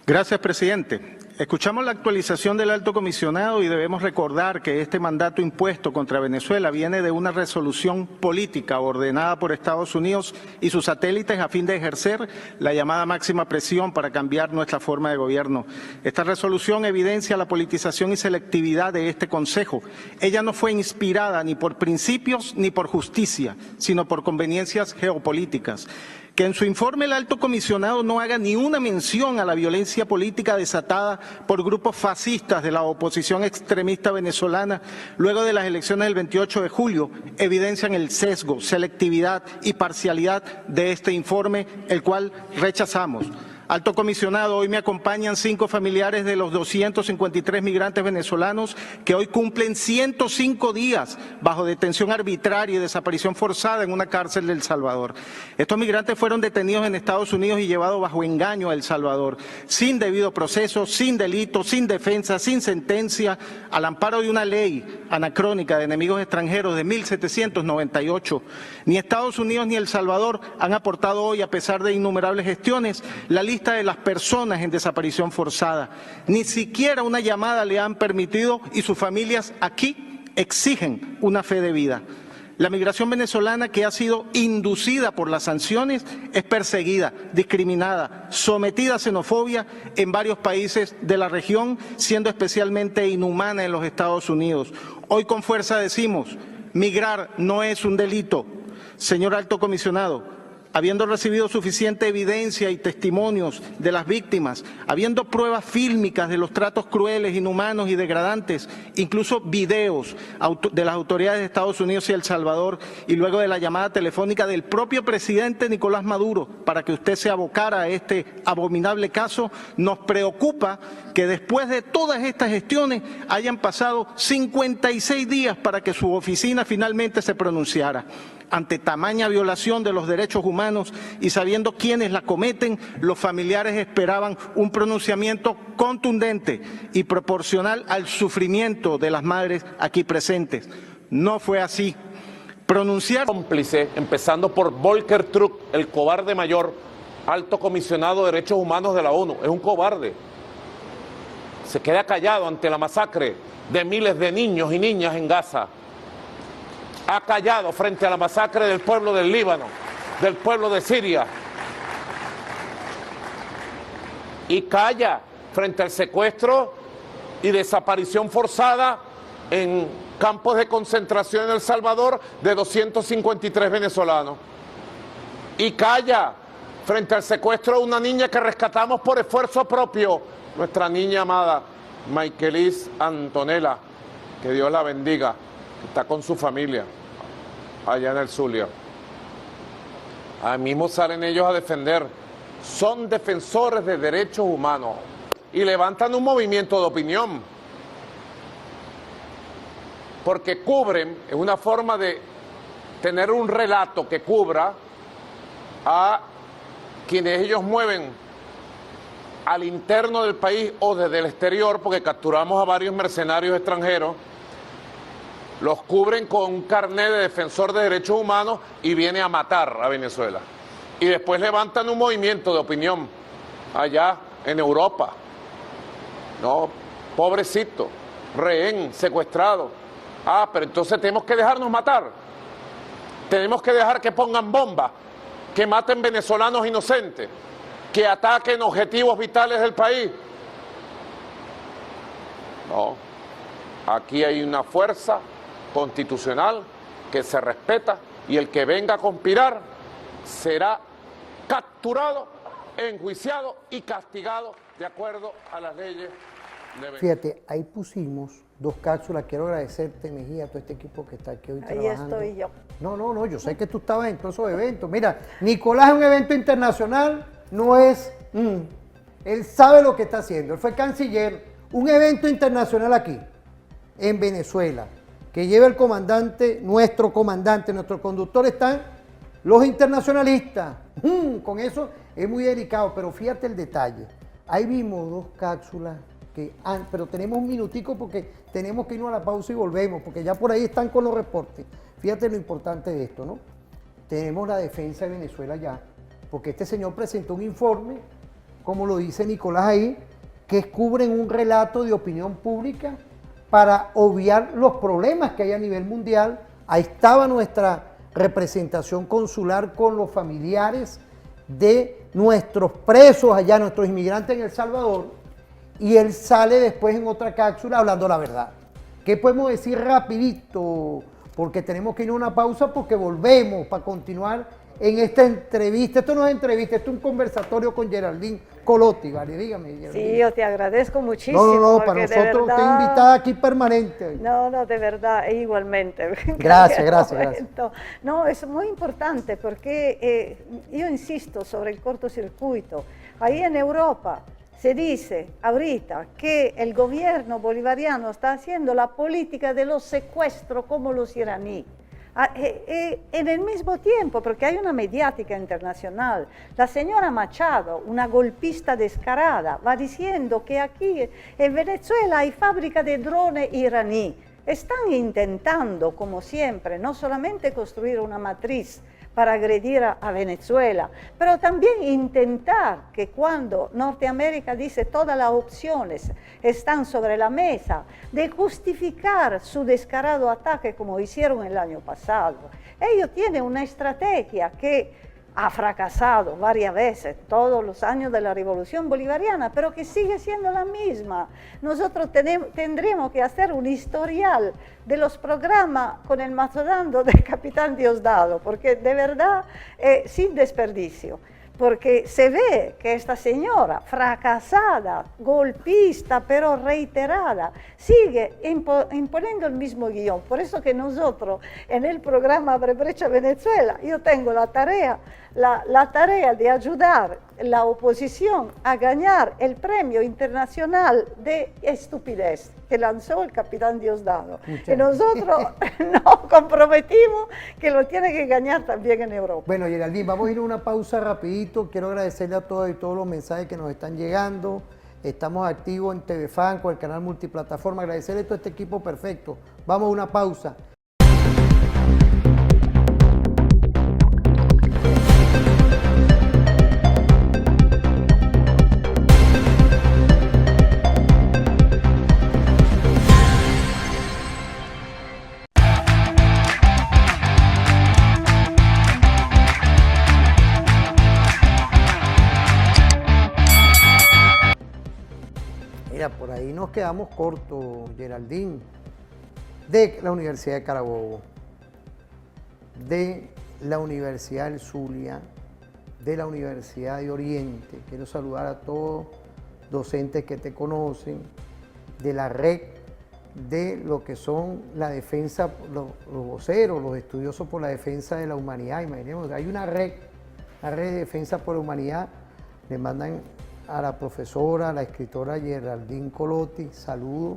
Gracias, presidente. Escuchamos la actualización del Alto Comisionado y debemos recordar que este mandato impuesto contra Venezuela viene de una resolución política ordenada por Estados Unidos y sus satélites a fin de ejercer la llamada máxima presión para cambiar nuestra forma de gobierno. Esta resolución evidencia la politización y selectividad de este Consejo. Ella no fue inspirada ni por principios ni por justicia, sino por conveniencias geopolíticas. Que en su informe el Alto Comisionado no haga ni una mención a la violencia política desatada por grupos fascistas de la oposición extremista venezolana luego de las elecciones del 28 de julio, evidencian el sesgo, selectividad y parcialidad de este informe, el cual rechazamos. Alto Comisionado, hoy me acompañan 5 familiares de los 253 migrantes venezolanos que hoy cumplen 105 días bajo detención arbitraria y desaparición forzada en una cárcel de El Salvador. Estos migrantes fueron detenidos en Estados Unidos y llevados bajo engaño a El Salvador, sin debido proceso, sin delito, sin defensa, sin sentencia, al amparo de una ley anacrónica de enemigos extranjeros de 1798. Ni Estados Unidos ni El Salvador han aportado hoy, a pesar de innumerables gestiones, la lista de las personas en desaparición forzada. Ni siquiera una llamada le han permitido y sus familias aquí exigen una fe de vida. La migración venezolana, que ha sido inducida por las sanciones, es perseguida, discriminada, sometida a xenofobia en varios países de la región, siendo especialmente inhumana en los Estados Unidos. Hoy con fuerza decimos, migrar no es un delito. Señor Alto Comisionado, habiendo recibido suficiente evidencia y testimonios de las víctimas, habiendo pruebas fílmicas de los tratos crueles, inhumanos y degradantes, incluso videos de las autoridades de Estados Unidos y El Salvador, y luego de la llamada telefónica del propio presidente Nicolás Maduro para que usted se abocara a este abominable caso, nos preocupa que después de todas estas gestiones hayan pasado 56 días para que su oficina finalmente se pronunciara. Ante tamaña violación de los derechos humanos y sabiendo quiénes la cometen, los familiares esperaban un pronunciamiento contundente y proporcional al sufrimiento de las madres aquí presentes. No fue así. Pronunciar cómplice, empezando por Volker Turk, el cobarde mayor, Alto Comisionado de Derechos Humanos de la ONU, es un cobarde. Se queda callado ante la masacre de miles de niños y niñas en Gaza. ha callado frente a la masacre del pueblo del Líbano, del pueblo de Siria. Y calla frente al secuestro y desaparición forzada en campos de concentración en El Salvador de 253 venezolanos. Y calla frente al secuestro de una niña que rescatamos por esfuerzo propio, nuestra niña amada, Michaelis Antonella, que Dios la bendiga, está con su familia allá en el Zulia. Ahí mismo salen ellos a defender, son defensores de derechos humanos y levantan un movimiento de opinión, porque cubren, es una forma de tener un relato que cubra a quienes ellos mueven al interno del país o desde el exterior, porque capturamos a varios mercenarios extranjeros, los cubren con un carnet de defensor de derechos humanos y viene a matar a Venezuela. Y después levantan un movimiento de opinión allá en Europa. No, pobrecito, rehén, secuestrado. Ah, pero entonces tenemos que dejarnos matar. Tenemos que dejar que pongan bombas, que maten venezolanos inocentes, que ataquen objetivos vitales del país. No, aquí hay una fuerza constitucional que se respeta y el que venga a conspirar será capturado, enjuiciado y castigado de acuerdo a las leyes de Venezuela. Fíjate, ahí pusimos 2 cápsulas. Quiero agradecerte, Mejía, a todo este equipo que está aquí hoy trabajando. Ahí estoy yo. No, yo sé que tú estabas en todos esos eventos. Mira, Nicolás es un evento internacional, no es... él sabe lo que está haciendo. Él fue canciller, un evento internacional aquí, en Venezuela, que lleva el comandante, nuestro conductor, están los internacionalistas. Con eso es muy delicado, pero fíjate el detalle. Ahí vimos 2 cápsulas, pero tenemos un minutico porque tenemos que irnos a la pausa y volvemos, porque ya por ahí están con los reportes. Fíjate lo importante de esto, ¿no? Tenemos la defensa de Venezuela ya, porque este señor presentó un informe, como lo dice Nicolás ahí, que cubren un relato de opinión pública para obviar los problemas que hay a nivel mundial. Ahí estaba nuestra representación consular con los familiares de nuestros presos allá, nuestros inmigrantes en El Salvador, y él sale después en otra cápsula hablando la verdad. ¿Qué podemos decir rapidito? Porque tenemos que ir a una pausa porque volvemos para continuar en esta entrevista. Esto no es entrevista, esto es un conversatorio con Geraldine Colotti, ¿vale? Dígame, Geraldine. Sí, yo te agradezco muchísimo. No, para nosotros usted es invitada aquí permanente. No, de verdad, igualmente. Gracias. No, es muy importante porque yo insisto sobre el cortocircuito. Ahí en Europa se dice ahorita que el gobierno bolivariano está haciendo la política de los secuestros como los iraníes. En el mismo tiempo, porque hay una mediática internacional, la señora Machado, una golpista descarada, va diciendo que aquí en Venezuela hay fábrica de drones iraní. Están intentando, como siempre, no solamente construir una matriz para agredir a Venezuela, pero también intentar que cuando Norteamérica dice todas las opciones están sobre la mesa, de justificar su descarado ataque como hicieron el año pasado. Ellos tienen una estrategia que ha fracasado varias veces, todos los años de la Revolución Bolivariana, pero que sigue siendo la misma. Nosotros tendríamos que hacer un historial de los programas con el mazodando del capitán Diosdado, porque de verdad, sin desperdicio, porque se ve que esta señora, fracasada, golpista, pero reiterada, sigue imponiendo el mismo guión. Por eso que nosotros, en el programa Abre Brecha Venezuela, yo tengo la tarea de ayudar la oposición a ganar el premio internacional de estupidez que lanzó el capitán Diosdado. Y nosotros nos comprometimos que lo tiene que ganar también en Europa. Bueno, Geraldine, vamos a ir a una pausa rapidito. Quiero agradecerle a todos y todos los mensajes que nos están llegando. Estamos activos en TV Fan con el canal multiplataforma. Agradecerle a todo este equipo perfecto. Vamos a una pausa. ahí nos quedamos cortos, Geraldine, de la Universidad de Carabobo, de la Universidad del Zulia, de la Universidad de Oriente. Quiero saludar a todos docentes que te conocen, de la red, de lo que son la defensa, los voceros, los estudiosos por la defensa de la humanidad. Imaginemos, hay una red de defensa por la humanidad. Le mandan a la profesora, a la escritora Geraldine Colotti, saludo.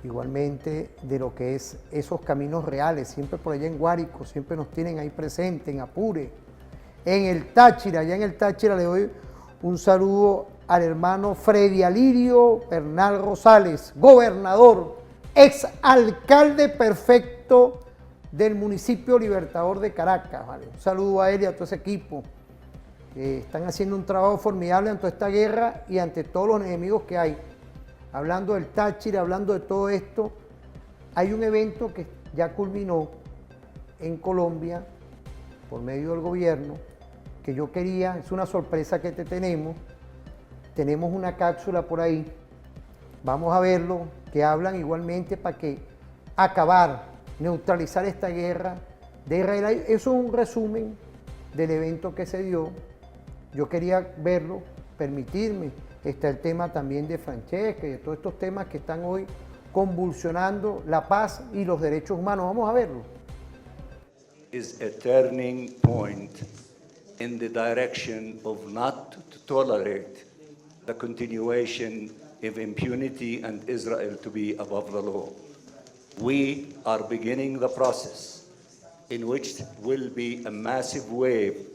Igualmente de lo que es esos caminos reales, siempre por allá en Guárico, siempre nos tienen ahí presentes, en Apure, en el Táchira. Allá en el Táchira le doy un saludo al hermano Freddy Alirio Bernal Rosales, gobernador, exalcalde perfecto del municipio Libertador de Caracas. ¿Vale? Un saludo a él y a todo ese equipo que están haciendo un trabajo formidable ante esta guerra y ante todos los enemigos que hay. Hablando del Táchira, hablando de todo esto, hay un evento que ya culminó en Colombia por medio del gobierno, que yo quería, es una sorpresa que te tenemos una cápsula por ahí, vamos a verlo, que hablan igualmente para que acabar, neutralizar esta guerra de Israel. Eso es un resumen del evento que se dio, yo quería verlo, permitirme. Está el tema también de Francesca y de todos estos temas que están hoy convulsionando la paz y los derechos humanos. Vamos a verlo. Is a turning point in the direction of not to tolerate the continuation of impunity and Israel to be above the law. We are beginning the process in which will be a massive wave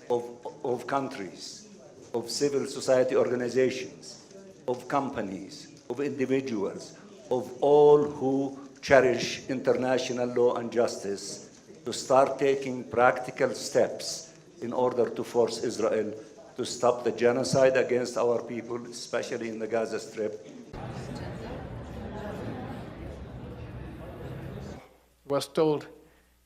of countries, of civil society organizations, of companies, of individuals, of all who cherish international law and justice to start taking practical steps in order to force Israel to stop the genocide against our people, especially in the Gaza Strip. Was told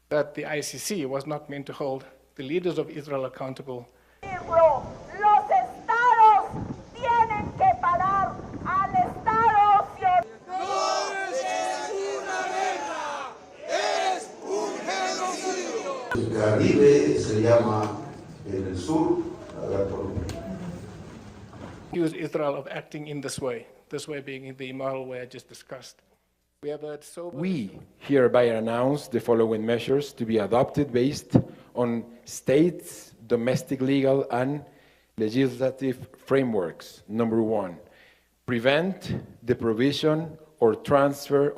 that the ICC was not meant to hold the leaders of Israel accountable. Los estados tienen que parar al Estado sionista. No es una guerra, es un genocidio. El Caribe se llama en el sur, accuse Israel of acting in this way being in the immoral way I just discussed. We hereby announce the following measures to be adopted based on states' domestic legal and legislative frameworks. Number 1, prevent the provision or transfer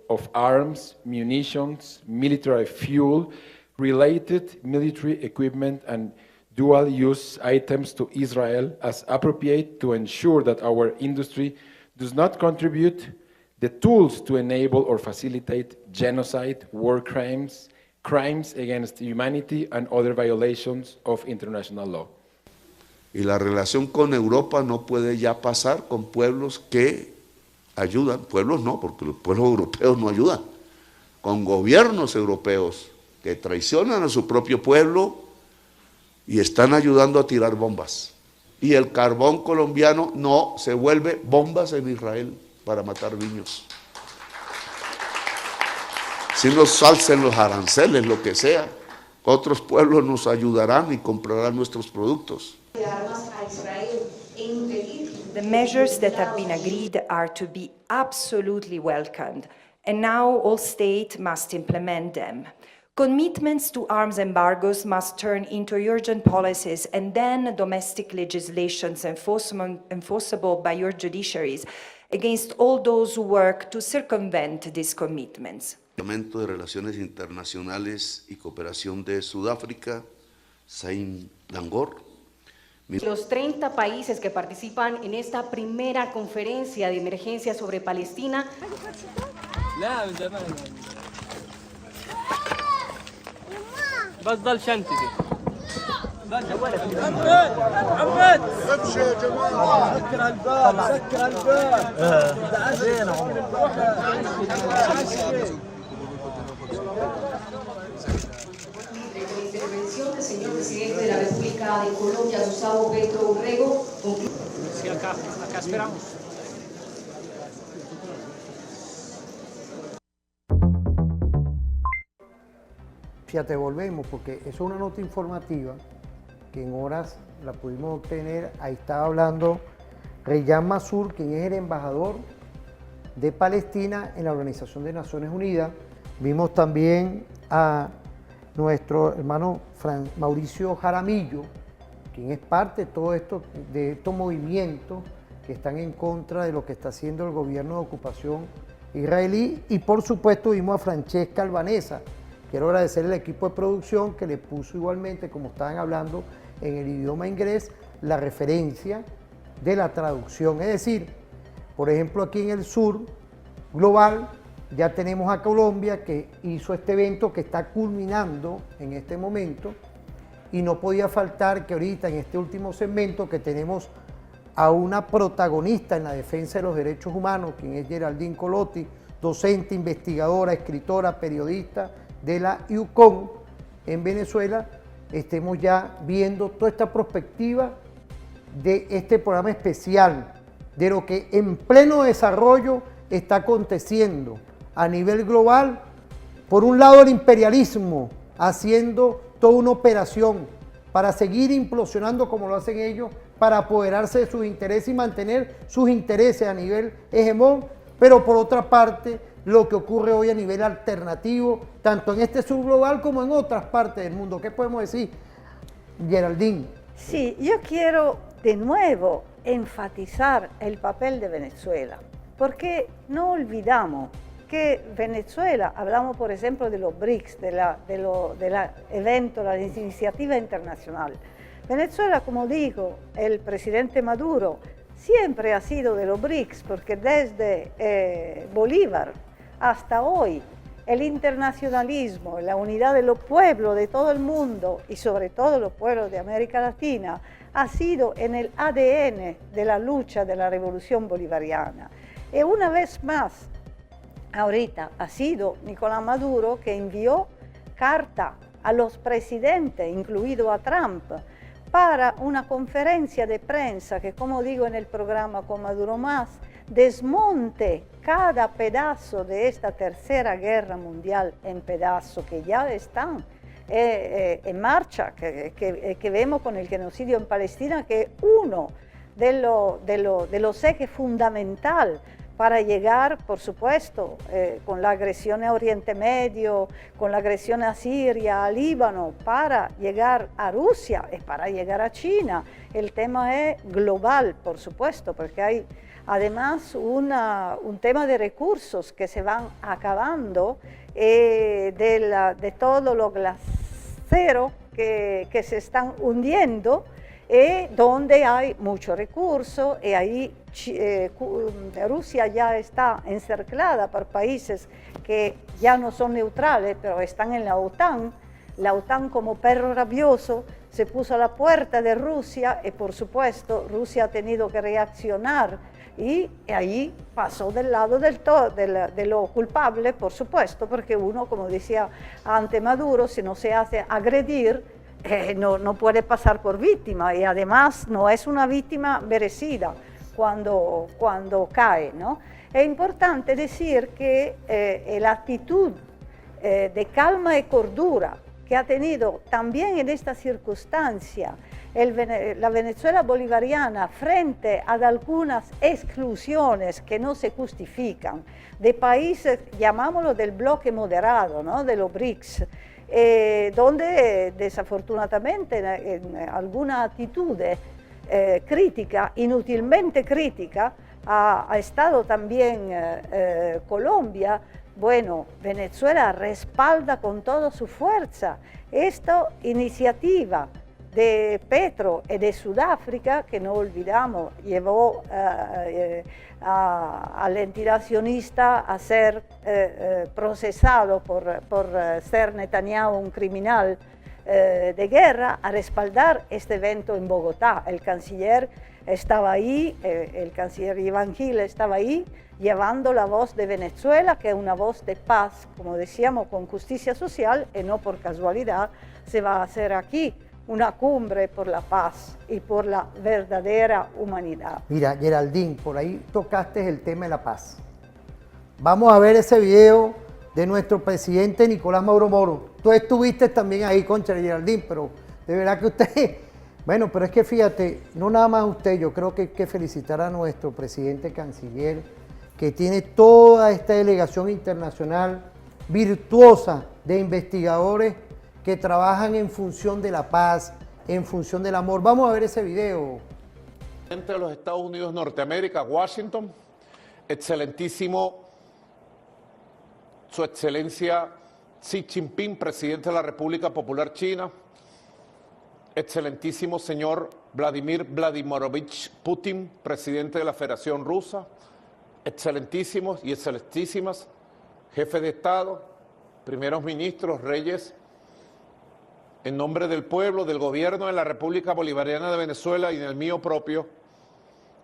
of arms, munitions, military fuel, related military equipment, and dual-use items to Israel as appropriate to ensure that our industry does not contribute the tools to enable or facilitate genocide, war crimes, crimes against humanity, and other violations of international law. Y la relación con Europa no puede ya pasar con pueblos que ayudan, pueblos no, porque los pueblos europeos no ayudan, con gobiernos europeos que traicionan a su propio pueblo y están ayudando a tirar bombas. Y el carbón colombiano no se vuelve bombas en Israel para matar niños. Si nos alcen los aranceles, lo que sea, otros pueblos nos ayudarán y comprarán nuestros productos. The measures that have been agreed are to be absolutely welcomed, and now all states must implement them. Commitments to arms embargoes must turn into urgent policies and then domestic legislations enforceable by your judiciaries against all those who work to circumvent these commitments. Departamento de Relaciones Internacionales y Cooperación de Sudáfrica, Zain Langor. Los 30 países que participan en esta primera conferencia de emergencia sobre Palestina. بفضل شنتي محمد امشي يا جماعه سكر الباب سكر الباب تعالينا Intervención del señor presidente de la República de Colombia, Gustavo Petro Urrego. Sí, acá esperamos. fíjate, volvemos, porque eso es una nota informativa que en horas la pudimos obtener. Ahí estaba hablando Reyhan Mansour, quien es el embajador de Palestina en la Organización de Naciones Unidas. Vimos también a nuestro hermano Mauricio Jaramillo, quien es parte de todo esto, de estos movimientos que están en contra de lo que está haciendo el gobierno de ocupación israelí. Y por supuesto vimos a Francesca Albanesa. Quiero agradecer al equipo de producción que le puso igualmente, como estaban hablando en el idioma inglés, la referencia de la traducción. Es decir, por ejemplo, aquí en el sur global ya tenemos a Colombia, que hizo este evento que está culminando en este momento, y no podía faltar que ahorita en este último segmento que tenemos a una protagonista en la defensa de los derechos humanos, quien es Geraldine Colotti, docente, investigadora, escritora, periodista de la UCON en Venezuela, estemos ya viendo toda esta perspectiva de este programa especial, de lo que en pleno desarrollo está aconteciendo a nivel global. Por un lado, el imperialismo haciendo toda una operación para seguir implosionando como lo hacen ellos, para apoderarse de sus intereses y mantener sus intereses a nivel hegemón, pero por otra parte, lo que ocurre hoy a nivel alternativo, tanto en este sur global como en otras partes del mundo. ¿Qué podemos decir, Geraldine? Sí, yo quiero de nuevo enfatizar el papel de Venezuela, porque no olvidamos que Venezuela, hablamos por ejemplo de los BRICS, de la evento, la iniciativa internacional. Venezuela, como dijo el presidente Maduro, siempre ha sido de los BRICS, porque desde Bolívar hasta hoy, el internacionalismo, la unidad de los pueblos de todo el mundo y sobre todo los pueblos de América Latina ha sido en el ADN de la lucha de la revolución bolivariana. Y una vez más, ahorita ha sido Nicolás Maduro que envió carta a los presidentes, incluido a Trump, para una conferencia de prensa que, como digo en el programa Con Maduro Más, desmonte cada pedazo de esta tercera guerra mundial en pedazos que ya están en marcha, que vemos con el genocidio en Palestina, que es uno de los ejes fundamentales para llegar, por supuesto, con la agresión a Oriente Medio, con la agresión a Siria, a Líbano, para llegar a Rusia y para llegar a China. El tema es global, por supuesto, porque hay además un tema de recursos que se van acabando, de todos los glaceros que se están hundiendo, donde hay mucho recurso, y ahí Rusia ya está encerclada por países que ya no son neutrales, pero están en la OTAN. La OTAN, como perro rabioso, se puso a la puerta de Rusia y, por supuesto, Rusia ha tenido que reaccionar y ahí pasó del lado de lo culpable, por supuesto, porque uno, como decía ante Maduro, si no se hace agredir, no puede pasar por víctima, y además no es una víctima merecida cuando cae, ¿no? Es importante decir que la actitud de calma y cordura que ha tenido también en esta circunstancia la Venezuela bolivariana frente a algunas exclusiones que no se justifican de países, llamámoslo del bloque moderado, ¿no?, de los BRICS, donde desafortunadamente en alguna actitud crítica, inutilmente crítica, ha estado también Colombia. Bueno, Venezuela respalda con toda su fuerza esta iniciativa de Petro y de Sudáfrica, que no olvidamos, llevó al entidad sionista a ser procesado por ser Netanyahu un criminal de guerra, a respaldar este evento en Bogotá. El canciller estaba ahí, el canciller Iván Gil estaba ahí, llevando la voz de Venezuela, que es una voz de paz, como decíamos, con justicia social, y no por casualidad se va a hacer aquí una cumbre por la paz y por la verdadera humanidad. Mira, Geraldine, por ahí tocaste el tema de la paz. Vamos a ver ese video de nuestro presidente Nicolás Maduro Moro. Tú estuviste también ahí, concha Geraldine, pero de verdad que usted, bueno, pero es que fíjate, no nada más usted, yo creo que hay que felicitar a nuestro presidente canciller, que tiene toda esta delegación internacional virtuosa de investigadores que trabajan en función de la paz, en función del amor. Vamos a ver ese video. Entre los Estados Unidos de Norteamérica, Washington, excelentísimo Su Excelencia Xi Jinping, presidente de la República Popular China, excelentísimo señor Vladimir Vladimirovich Putin, presidente de la Federación Rusa, excelentísimos y excelentísimas jefes de Estado, primeros ministros, reyes, en nombre del pueblo, del gobierno de la República Bolivariana de Venezuela y en el mío propio,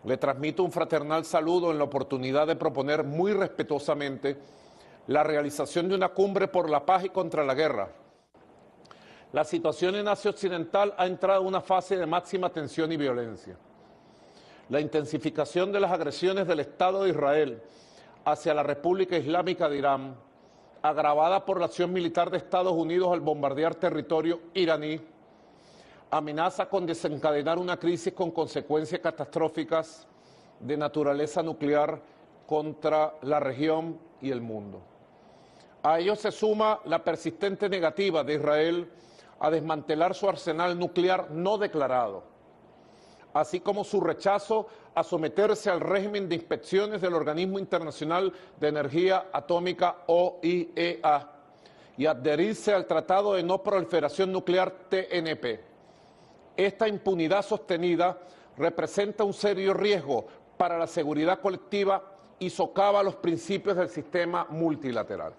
le transmito un fraternal saludo en la oportunidad de proponer muy respetuosamente la realización de una cumbre por la paz y contra la guerra. La situación en Asia Occidental ha entrado en una fase de máxima tensión y violencia. La intensificación de las agresiones del Estado de Israel hacia la República Islámica de Irán, agravada por la acción militar de Estados Unidos al bombardear territorio iraní, amenaza con desencadenar una crisis con consecuencias catastróficas de naturaleza nuclear contra la región y el mundo. A ello se suma la persistente negativa de Israel a desmantelar su arsenal nuclear no declarado, así como su rechazo a someterse al régimen de inspecciones del Organismo Internacional de Energía Atómica OIEA y adherirse al Tratado de No Proliferación Nuclear TNP. Esta impunidad sostenida representa un serio riesgo para la seguridad colectiva y socava los principios del sistema multilateral.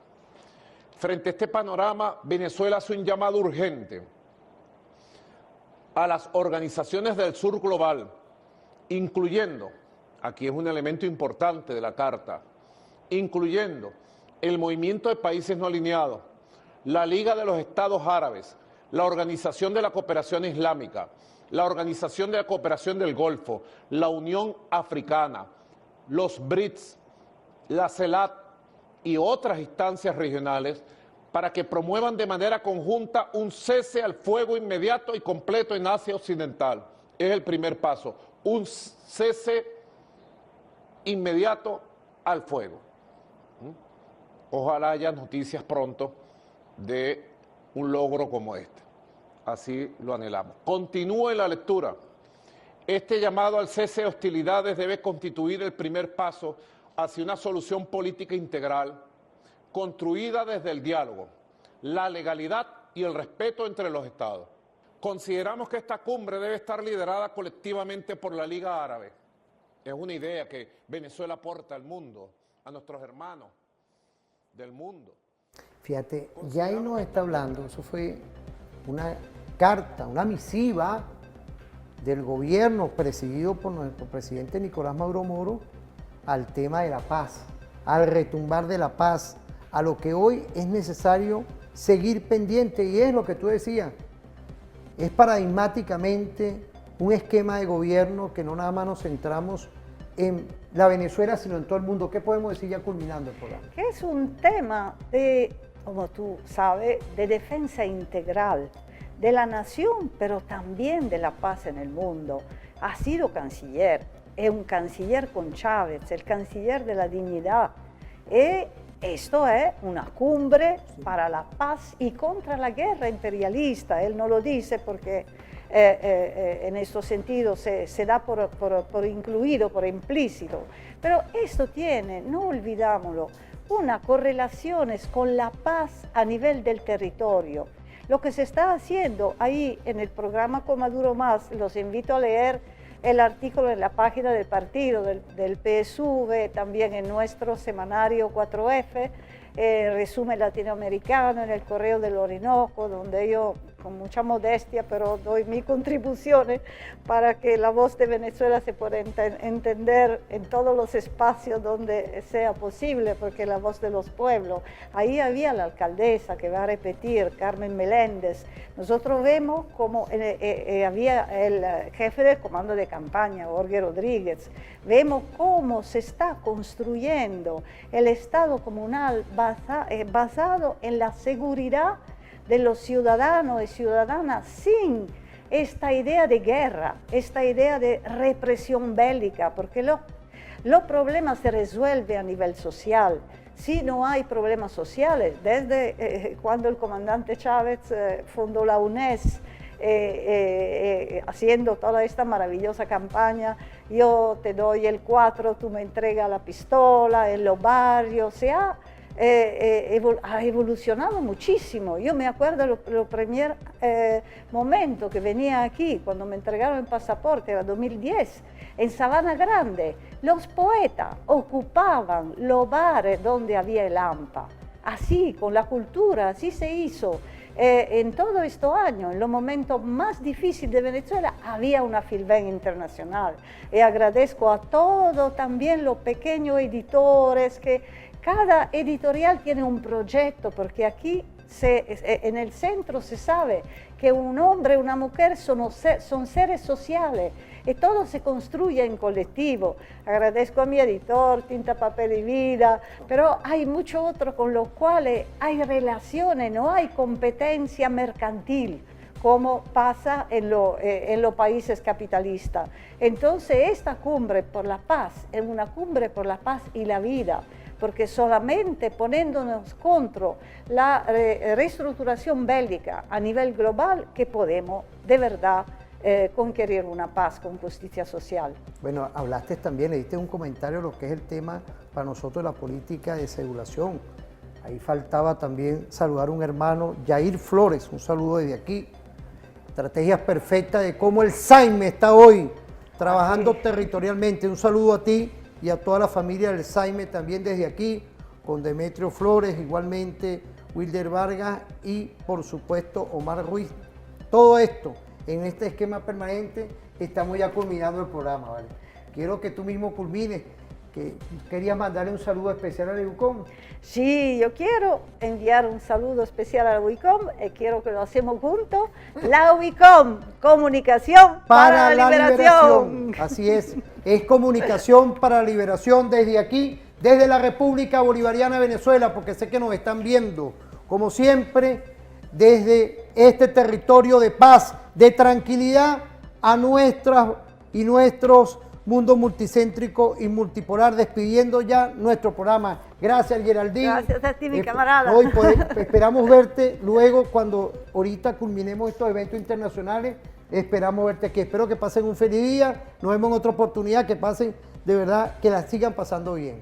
Frente a este panorama, Venezuela hace un llamado urgente a las organizaciones del sur global, incluyendo, aquí es un elemento importante de la Carta, incluyendo el Movimiento de Países No Alineados, la Liga de los Estados Árabes, la Organización de la Cooperación Islámica, la Organización de la Cooperación del Golfo, la Unión Africana, los BRICS, la CELAC y otras instancias regionales para que promuevan de manera conjunta un cese al fuego inmediato y completo en Asia Occidental. Es el primer paso, un cese inmediato al fuego. Ojalá haya noticias pronto de un logro como este. Así lo anhelamos. Continúe la lectura. Este llamado al cese de hostilidades debe constituir el primer paso hacia una solución política integral, construida desde el diálogo, la legalidad y el respeto entre los Estados. Consideramos que esta cumbre debe estar liderada colectivamente por la Liga Árabe. Es una idea que Venezuela aporta al mundo, a nuestros hermanos del mundo. Fíjate, ya ahí nos está hablando, eso fue una carta, una misiva del gobierno presidido por nuestro presidente Nicolás Maduro Moro al tema de la paz, al retumbar de la paz, a lo que hoy es necesario seguir pendiente, y es lo que tú decías, es paradigmáticamente un esquema de gobierno que no nada más nos centramos en la Venezuela, sino en todo el mundo. ¿Qué podemos decir ya culminando el programa? Que es un tema de, como tú sabes, de defensa integral de la nación, pero también de la paz en el mundo. Ha sido canciller, es un canciller con Chávez, el canciller de la dignidad. Esto es una cumbre para la paz y contra la guerra imperialista. Él no lo dice porque en este sentido se da por incluido, por implícito. Pero esto tiene, no olvidámoslo, una correlación con la paz a nivel del territorio. Lo que se está haciendo ahí en el programa Con Maduro Más, los invito a leer el artículo en la página del partido, del PSV, también en nuestro semanario 4F, resumen latinoamericano, en el Correo del Orinoco, donde ellos con mucha modestia, pero doy mi contribución para que la voz de Venezuela se pueda entender en todos los espacios donde sea posible, porque la voz de los pueblos. Ahí había la alcaldesa que va a repetir, Carmen Meléndez. Nosotros vemos como había el jefe del comando de campaña, Jorge Rodríguez. Vemos cómo se está construyendo el Estado comunal basado en la seguridad de los ciudadanos y ciudadanas sin esta idea de guerra, esta idea de represión bélica, porque los problemas se resuelven a nivel social. Si no hay problemas sociales, desde cuando el comandante Chávez fundó la UNES, haciendo toda esta maravillosa campaña, yo te doy el 4, tú me entregas la pistola, en los barrios, ha evolucionado muchísimo. Yo me acuerdo los primer momento que venía aquí, cuando me entregaron el pasaporte, era 2010, en Sabana Grande, los poetas ocupaban los bares donde había el AMPA. Así, con la cultura, así se hizo. En todos estos años, en los momentos más difíciles de Venezuela, había una Filben internacional. Y agradezco a todos, también los pequeños editores, que cada editorial tiene un proyecto, porque aquí en el centro se sabe que un hombre y una mujer son seres sociales y todo se construye en colectivo. Agradezco a mi editor, Tinta, Papel y Vida, pero hay muchos otros con los cuales hay relaciones, no hay competencia mercantil, como pasa en los países capitalistas. Entonces esta cumbre por la paz es una cumbre por la paz y la vida, porque solamente poniéndonos contra la reestructuración bélica a nivel global que podemos de verdad conquistar una paz con justicia social. Bueno, hablaste también, le diste un comentario a lo que es el tema para nosotros de la política de segulación. Ahí faltaba también saludar a un hermano, Yair Flores, un saludo desde aquí. Estrategias perfectas de cómo el Saime está hoy trabajando territorialmente. Un saludo a ti y a toda la familia del Saime también desde aquí, con Demetrio Flores, igualmente Wilder Vargas y por supuesto Omar Ruiz. Todo esto en este esquema permanente, estamos ya culminando el programa, ¿vale? Quiero que tú mismo culmines, que querías mandarle un saludo especial a la UICOM. Sí, yo quiero enviar un saludo especial a la UICOM, quiero que lo hacemos juntos. La UICOM, comunicación para la liberación. Así es comunicación para la liberación desde aquí, desde la República Bolivariana de Venezuela, porque sé que nos están viendo, como siempre, desde este territorio de paz, de tranquilidad, a nuestras y nuestros mundos multicéntricos y multipolar, despidiendo ya nuestro programa. Gracias, Geraldine. Gracias a ti, mi camarada. Hoy esperamos verte luego, cuando ahorita culminemos estos eventos internacionales, esperamos verte aquí. Espero que pasen un feliz día, nos vemos en otra oportunidad, que pasen, de verdad, que la sigan pasando bien.